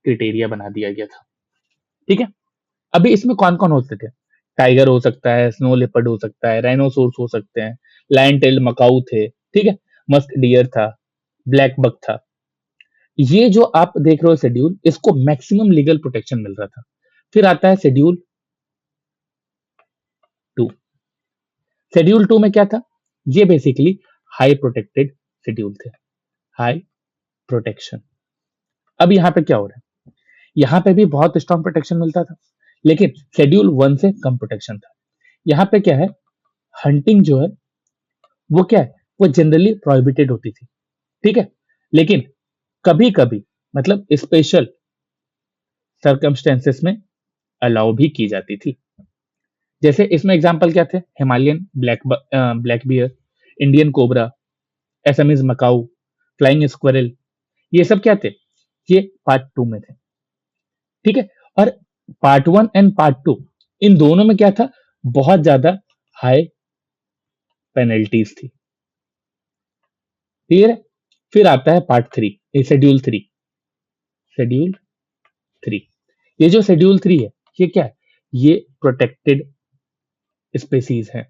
क्रिटेरिया बना दिया गया था। ठीक है, अभी इसमें कौन कौन होते थे? टाइगर हो सकता है, स्नो लेपर्ड हो सकता है, राइनोसोर्स हो सकते हैं, लायन टेल्ड मकाऊ थे, ठीक है, मस्क डियर था, ब्लैक बक था। ये जो आप देख रहे हो शेड्यूल, इसको मैक्सिमम लीगल प्रोटेक्शन मिल रहा था। फिर आता है शेड्यूल 2। शेड्यूल 2 में क्या था? ये बेसिकली हाई प्रोटेक्टेड शेड्यूल थे, हाई प्रोटेक्शन। अब यहाँ पे क्या हो रहा है? यहाँ पे भी बहुत स्ट्रॉन्ग प्रोटेक्शन मिलता था, लेकिन शेड्यूल 1 से कम प्रोटेक्शन था। यहाँ पे क्या है? हंटिंग जो है वो क्या है? वो जनरली प्रोहिबिटेड होती थी। ठीक है, लेकिन कभी कभी, मतलब स्पेशल सर्कमस्टेंसेस में अलाउ भी की जाती थी। जैसे इसमें एग्जांपल क्या थे? Himalayan black bear, Indian cobra, SMS Macau, flying squirrel, ये सब क्या थे? ये पार्ट 2 में थे। ठीक है, और पार्ट 1 एंड पार्ट 2, इन दोनों में क्या था? बहुत ज्यादा हाई पेनल्टीज थी। क्लियर है? फिर आता है पार्ट 3, शेड्यूल 3। शेड्यूल 3, ये जो शेड्यूल 3 है, ये क्या है? ये प्रोटेक्टेड स्पेसीज है।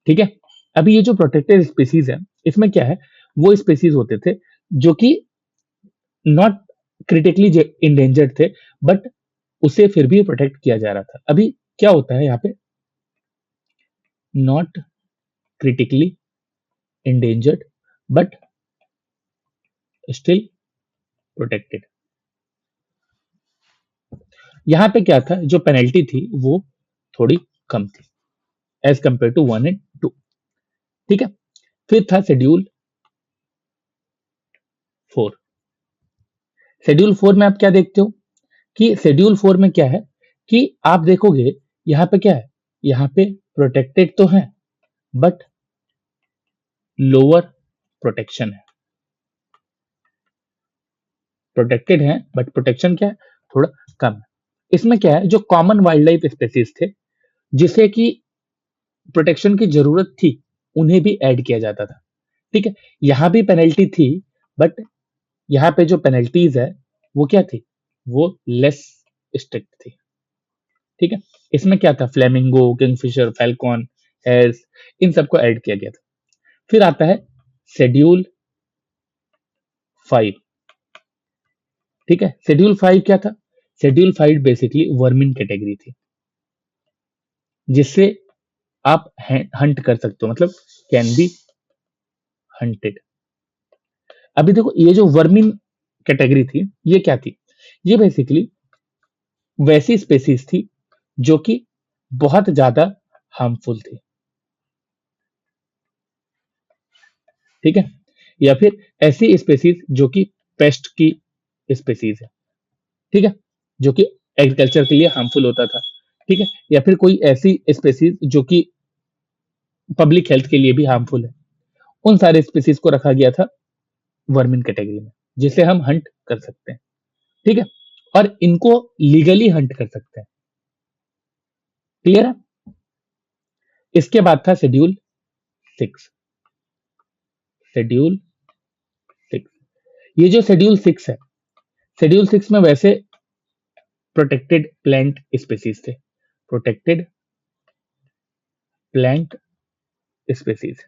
ठीक है, अभी ये जो प्रोटेक्टेड स्पेसीज है, इसमें क्या है? वो स्पेसीज होते थे जो कि नॉट क्रिटिकली इंडेंजर्ड थे, बट उसे फिर भी प्रोटेक्ट किया जा रहा था। अभी क्या होता है यहाँ पे? Not critically endangered but still protected. यहाँ पे क्या था, जो पेनल्टी थी वो थोड़ी कम थी एज कंपेयर टू 1 एंड 2। ठीक है, फिर था शेड्यूल 4। शेड्यूल 4 में आप क्या देखते हो कि शेड्यूल 4 में क्या है कि आप देखोगे यहाँ पे क्या है, यहाँ पे प्रोटेक्टेड तो है बट लोअर प्रोटेक्शन है। प्रोटेक्टेड है बट प्रोटेक्शन क्या है, थोड़ा कम है। इसमें क्या है, जो कॉमन वाइल्ड लाइफ स्पेसीज थे जिसे कि प्रोटेक्शन की जरूरत थी उन्हें भी ऐड किया जाता था। ठीक है, यहाँ भी पेनल्टी थी बट यहाँ पे जो पेनल्टीज है वो क्या थी, वो लेस स्ट्रिक्ट थी। ठीक है, इसमें क्या था, फ्लेमिंगो, किंगफिशर, फैल्कॉन, हेयर्स, इन सबको ऐड किया गया था। फिर आता है शेड्यूल 5। ठीक है, शेड्यूल 5 क्या था, शेड्यूल 5 बेसिकली वर्मिन कैटेगरी थी जिससे आप हंट कर सकते हो, मतलब कैन बी हंटेड। अभी देखो ये जो वर्मिन कैटेगरी थी ये क्या थी, ये बेसिकली वैसी स्पेसीज थी जो कि बहुत ज्यादा हार्मफुल थी। ठीक है, या फिर ऐसी स्पेसीज जो कि पेस्ट की स्पेसीज है। ठीक है, जो कि एग्रीकल्चर के लिए हार्मफुल होता था। ठीक है, या फिर कोई ऐसी स्पेसीज जो कि पब्लिक हेल्थ के लिए भी हार्मफुल है, उन सारे स्पेसीज को रखा गया था वर्मिन कैटेगरी में जिसे हम हंट कर सकते हैं। ठीक है, और इनको लीगली हंट कर सकते हैं। क्लियर है। इसके बाद था शेड्यूल 6। शेड्यूल 6, ये जो शेड्यूल 6 है, शेड्यूल 6 में वैसे प्रोटेक्टेड प्लांट स्पेसीज थे, प्रोटेक्टेड प्लांट स्पेसीज।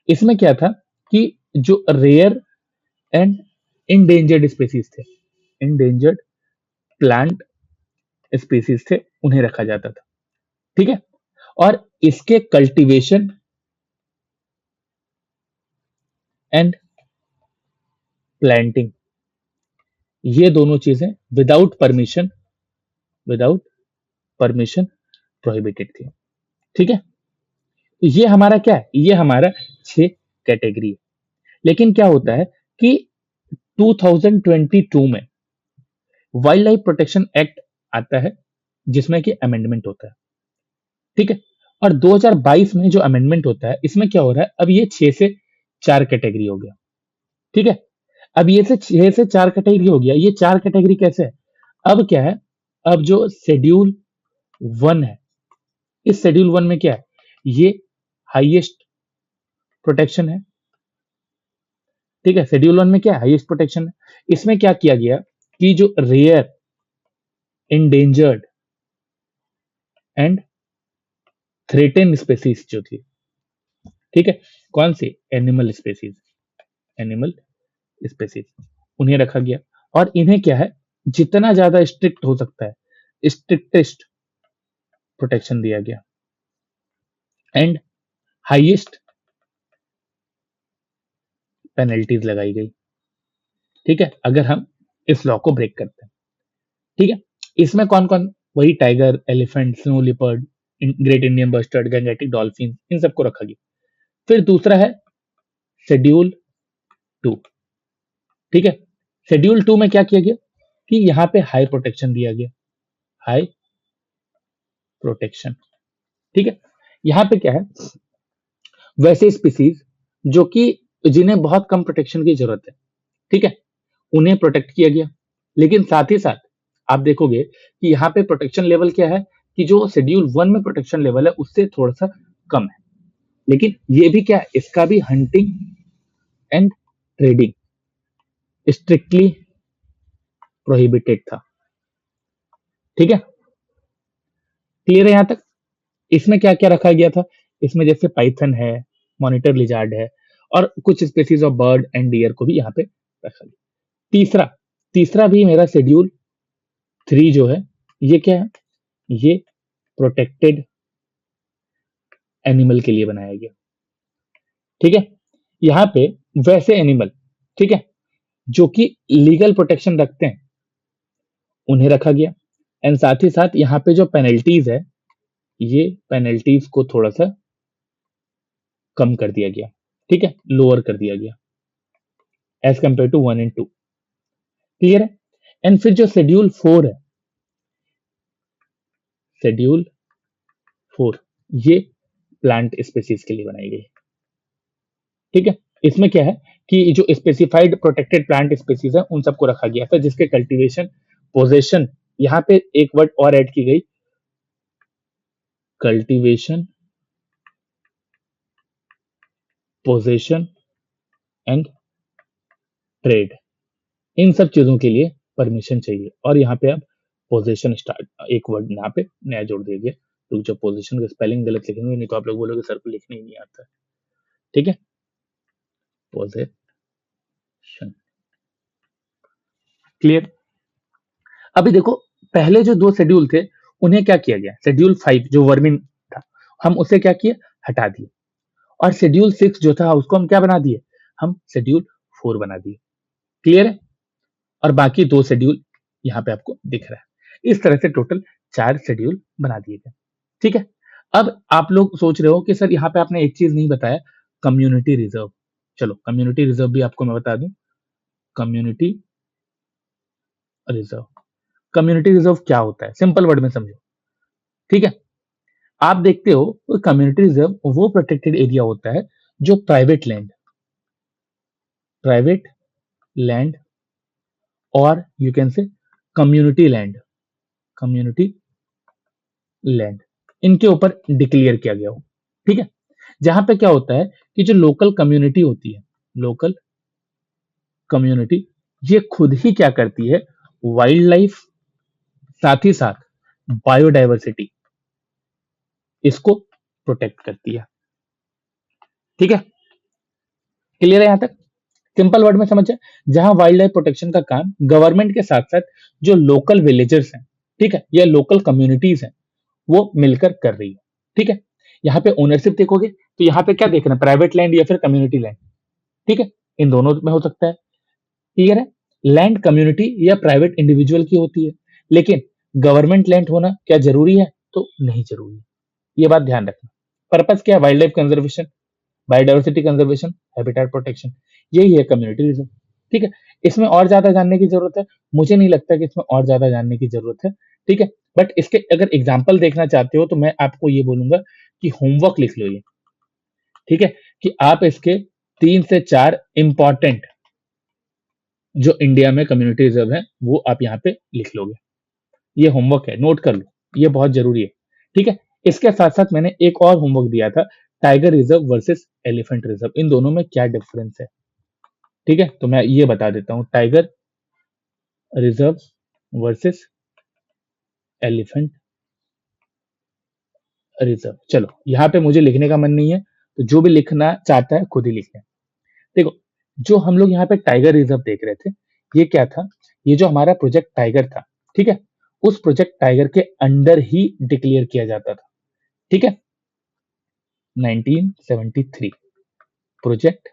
इसमें क्या था कि जो रेयर एंड इंडेंजर्ड स्पेसीज थे, इंडेंजर्ड प्लांट स्पीसीज थे, उन्हें रखा जाता था। ठीक है, और इसके कल्टीवेशन एंड प्लांटिंग, ये दोनों चीजें विदाउट परमिशन प्रोहिबिटेड थी। ठीक है, ये हमारा क्या है, ये हमारा 6 कैटेगरी है। लेकिन क्या होता है कि 2022 में वाइल्ड लाइफ प्रोटेक्शन एक्ट आता है जिसमें कि अमेंडमेंट होता है। ठीक है, और 2022 में जो अमेंडमेंट होता है इसमें क्या हो रहा है, अब ये 6 से 4 कैटेगरी हो गया। ठीक है, अब ये से 6 से 4 कैटेगरी हो गया। ये 4 कैटेगरी कैसे है, अब क्या है, अब जो शेड्यूल 1 है, इस शेड्यूल 1 में क्या है, ये हाईएस्ट प्रोटेक्शन है। ठीक है, शेड्यूल 1 में क्या है, हाईएस्ट प्रोटेक्शन है। इसमें क्या किया गया कि जो rare, endangered and threaten species जो थी, ठीक है, कौन सी, एनिमल स्पेसीज, एनिमल स्पेसीज, उन्हें रखा गया। और इन्हें क्या है, जितना ज्यादा स्ट्रिक्ट हो सकता है स्ट्रिक्टेस्ट प्रोटेक्शन दिया गया एंड हाईएस्ट पेनल्टीज लगाई गई। ठीक है, अगर हम इस लॉ को ब्रेक करते हैं। ठीक है, इसमें कौन कौन, वही tiger, elephant, snow leopard, great Indian bustard, gangetic dolphin, इन सबको रखा गया। फिर दूसरा है शेड्यूल 2। ठीक है, शेड्यूल 2 में क्या किया गया कि यहाँ पे हाई प्रोटेक्शन दिया गया, हाई प्रोटेक्शन। ठीक है, यहाँ पे क्या है, वैसे स्पीसीज जो कि जिन्हें बहुत कम प्रोटेक्शन की जरूरत है, ठीक है, उन्हें प्रोटेक्ट किया गया। लेकिन साथ ही साथ आप देखोगे कि यहाँ पे प्रोटेक्शन लेवल क्या है, कि जो शेड्यूल 1 में प्रोटेक्शन लेवल है उससे थोड़ा सा कम है। लेकिन ये भी क्या है, इसका भी hunting and trading strictly prohibited था। ठीक है, क्लियर है यहां तक। इसमें क्या क्या रखा गया था, इसमें जैसे पाइथन है, मॉनिटर लिजार्ड है, और कुछ species of bird and deer को भी यहाँ पे रखा गया। तीसरा तीसरा भी मेरा शेड्यूल 3 जो है, ये क्या है, ये प्रोटेक्टेड एनिमल के लिए बनाया गया। ठीक है, यहाँ पे वैसे एनिमल, ठीक है, जो कि लीगल प्रोटेक्शन रखते हैं उन्हें रखा गया एंड साथ ही साथ यहाँ पे जो पेनल्टीज है, ये पेनल्टीज को थोड़ा सा कम कर दिया गया, ठीक है, लोअर कर दिया गया as compare to 1 and 2। Clear है? एंड फिर जो शेड्यूल 4 है, शेड्यूल 4 ये प्लांट स्पेसीज के लिए बनाई गई, ठीक है। इसमें क्या है कि जो स्पेसिफाइड प्रोटेक्टेड प्लांट स्पेसीज है उन सबको रखा गया था, जिसके कल्टीवेशन, पोजेशन, यहाँ पे एक वर्ड और ऐड की गई, कल्टीवेशन, पोजेशन एंड ट्रेड, इन सब चीजों के लिए परमिशन चाहिए। और यहाँ पे अब पोजीशन स्टार्ट एक वर्ड यहाँ पे नया जोड़ दिया गया, तो जो पोजीशन का स्पेलिंग गलत लिखेंगे नहीं तो आप लोग बोलोगे सर को लिखने ही नहीं आता, ठीक है। Position, clear? अभी देखो, पहले जो 2 शेड्यूल थे उन्हें क्या किया गया, शेड्यूल 5 जो वर्मिन था हम उसे क्या किए, हटा दिए, और शेड्यूल 6 जो था उसको हम क्या बना दिए, हम शेड्यूल 4 बना दिए। क्लियर है? और बाकी 2 शेड्यूल यहाँ पे आपको दिख रहा है। इस तरह से टोटल 4 शेड्यूल बना दिए गए, ठीक है। अब आप लोग सोच रहे हो कि सर यहाँ पे आपने एक चीज नहीं बताया, कम्युनिटी रिजर्व। चलो कम्युनिटी रिजर्व भी आपको मैं बता दूं, कम्युनिटी रिजर्व, कम्युनिटी रिजर्व क्या होता है, सिंपल वर्ड में समझो, ठीक है। आप देखते हो कम्युनिटी रिजर्व वो प्रोटेक्टेड एरिया होता है जो प्राइवेट लैंड और you can say community land इनके ऊपर डिक्लेयर किया गया हो, ठीक है। जहां पे क्या होता है कि जो लोकल कम्युनिटी होती है, लोकल कम्युनिटी, ये खुद ही क्या करती है, वाइल्ड लाइफ साथ ही साथ बायोडाइवर्सिटी इसको प्रोटेक्ट करती है, ठीक है। क्लियर है यहां तक? सिंपल वर्ड में समझ जाए, जहां वाइल्ड लाइफ प्रोटेक्शन का काम गवर्नमेंट के साथ साथ जो लोकल विलेजर्स हैं, ठीक है, या लोकल कम्युनिटीज हैं, वो मिलकर कर रही है, ठीक है। यहाँ पे ओनरशिप देखोगे तो यहाँ पे क्या देखना, प्राइवेट लैंड या फिर कम्युनिटी लैंड, ठीक है, इन दोनों में हो सकता है। क्लियर है? लैंड कम्युनिटी या प्राइवेट इंडिविजुअल की होती है, लेकिन गवर्नमेंट लैंड होना क्या जरूरी है, तो नहीं जरूरी है, ये बात ध्यान रखना। पर्पस क्या है, wild life conservation, biodiversity conservation, habitat protection, यही है कम्युनिटी रिजर्व, ठीक है। इसमें और ज्यादा जानने की जरूरत है, मुझे नहीं लगता कि इसमें और ज्यादा जानने की जरूरत है, ठीक है। बट इसके अगर एग्जाम्पल देखना चाहते हो तो मैं आपको ये बोलूंगा कि होमवर्क लिख लो ये, ठीक है, कि आप इसके 3 से 4 इंपॉर्टेंट जो इंडिया में कम्युनिटी रिजर्व है वो आप यहाँ पे लिख लोगे। ये होमवर्क है, नोट कर लो, ये बहुत जरूरी है, ठीक है। इसके साथ साथ मैंने एक और होमवर्क दिया था, tiger reserve versus elephant reserve, इन दोनों में क्या डिफरेंस है, ठीक है। तो मैं ये बता देता हूं, tiger reserve versus elephant reserve. चलो यहाँ पे मुझे लिखने का मन नहीं है, तो जो भी लिखना चाहता है खुद ही लिख लें। देखो, जो हम लोग यहाँ पे टाइगर रिजर्व देख रहे थे, ये क्या था, ये जो हमारा प्रोजेक्ट टाइगर था, ठीक है, उस प्रोजेक्ट टाइगर के अंडर ही डिक्लेयर किया जाता था, ठीक है। 1973 प्रोजेक्ट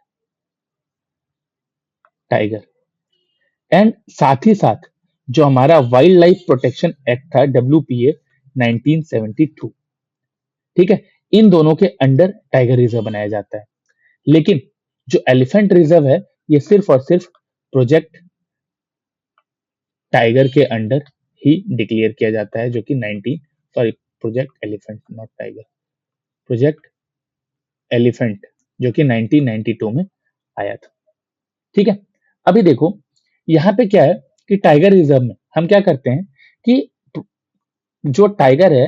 टाइगर, एंड साथ ही साथ जो हमारा वाइल्ड लाइफ प्रोटेक्शन एक्ट था, WPA 1972, ठीक है, इन दोनों के अंडर टाइगर रिजर्व बनाया जाता है। लेकिन जो एलिफेंट रिजर्व है, ये सिर्फ और सिर्फ प्रोजेक्ट टाइगर के अंडर ही डिक्लेयर किया जाता है, जो कि 19 sorry project elephant not tiger, project elephant जो कि 1992 में आया था, ठीक है। अभी देखो यहाँ पे क्या है कि टाइगर रिजर्व में हम क्या करते हैं कि जो टाइगर है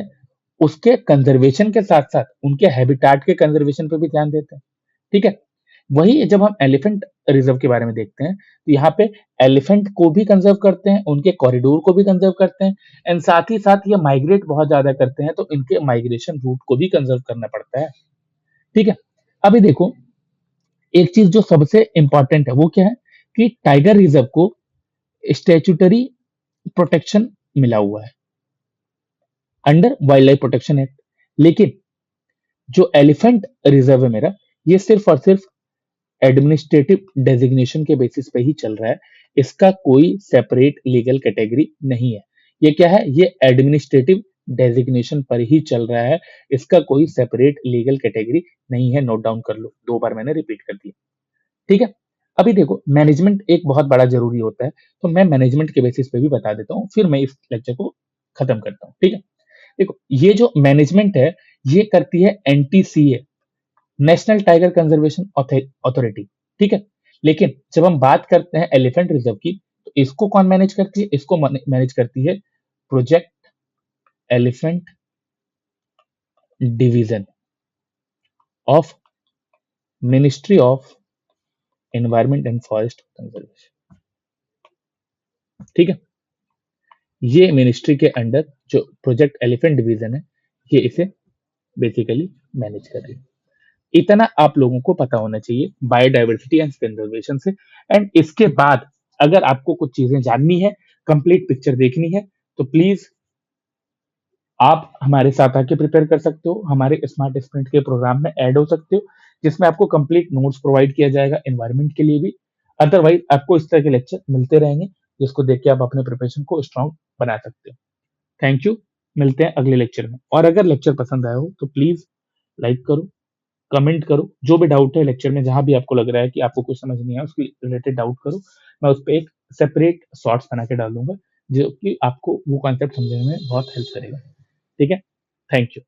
उसके कंजर्वेशन के साथ साथ उनके हैबिटाट के कंजर्वेशन पे भी ध्यान देते हैं, ठीक है। वही जब हम एलिफेंट रिजर्व के बारे में देखते हैं तो यहाँ पे एलिफेंट को भी कंजर्व करते हैं, उनके कॉरिडोर को भी कंजर्व करते हैं, एंड साथ ही साथ ये माइग्रेट बहुत ज्यादा करते हैं, तो इनके माइग्रेशन रूट को भी कंजर्व करना पड़ता है, ठीक है। अभी देखो, एक चीज जो सबसे इंपॉर्टेंट है वो क्या है कि टाइगर रिजर्व को स्टैट्यूटरी प्रोटेक्शन मिला हुआ है under wild life protection act, लेकिन जो एलिफेंट रिजर्व है मेरा, ये सिर्फ और सिर्फ एडमिनिस्ट्रेटिव डेजिग्नेशन के बेसिस पे ही चल रहा है, इसका कोई सेपरेट लीगल कैटेगरी नहीं है। ये क्या है? ये एडमिनिस्ट्रेटिव डेजिग्नेशन पर ही चल रहा है। इसका कोई सेपरेट लीगल कैटेगरी नहीं है, नोट डाउन कर लो। 2 बार मैंने रिपीट कर दिया, ठीक है? अभी देखो मैनेजमेंट एक बहुत बड़ा ज़रूरी होता है, तो मैं मैनेजमेंट के बेसिस पे भी बता देता हूँ, फिर मैं इस लेक्चर को खत्म करता हूँ, ठीक है? देखो, ये जो मैनेजमेंट है, ये करती है NTCA, national tiger conservation authority, ठीक है? लेकिन जब हम बात करते हैं एलिफेंट रिजर्व की, तो इसको कौन मैनेज करती है? इसको मैनेज करती है project elephant division of ministry of environment and forest conservation, ठीक है? ये मिनिस्ट्री के अंडर जो प्रोजेक्ट एलिफेंट डिवीजन है, ये इसे बेसिकली मैनेज कर रही है। इतना आप लोगों को पता होना चाहिए बायोडायवर्सिटी एंड कंजर्वेशन से। एंड इसके बाद अगर आपको कुछ चीजें जाननी है, कंप्लीट पिक्चर देखनी है, तो प्लीज आप हमारे साथ आके प्रिपेयर कर सकते हो, हमारे स्मार्ट स्प्रिंट के प्रोग्राम में ऐड हो सकते हो, जिसमें आपको कंप्लीट नोट्स प्रोवाइड किया जाएगा एनवायरनमेंट के लिए भी। अदरवाइज आपको इस तरह के लेक्चर मिलते रहेंगे, जिसको देख के आप अपने प्रिपरेशन को स्ट्रांग बना सकते हो। थैंक यू, मिलते हैं अगले लेक्चर में। और अगर लेक्चर पसंद आया हो तो प्लीज लाइक करो, कमेंट करो, जो भी डाउट है लेक्चर में, जहां भी आपको लग रहा है कि आपको कुछ समझ नहीं आया उसके रिलेटेड डाउट करो, मैं उस पर एक सेपरेट शॉर्ट्स बना के डाल दूंगा, जो कि आपको वो कॉन्सेप्ट समझने में बहुत हेल्प करेगा, ठीक है? Thank you.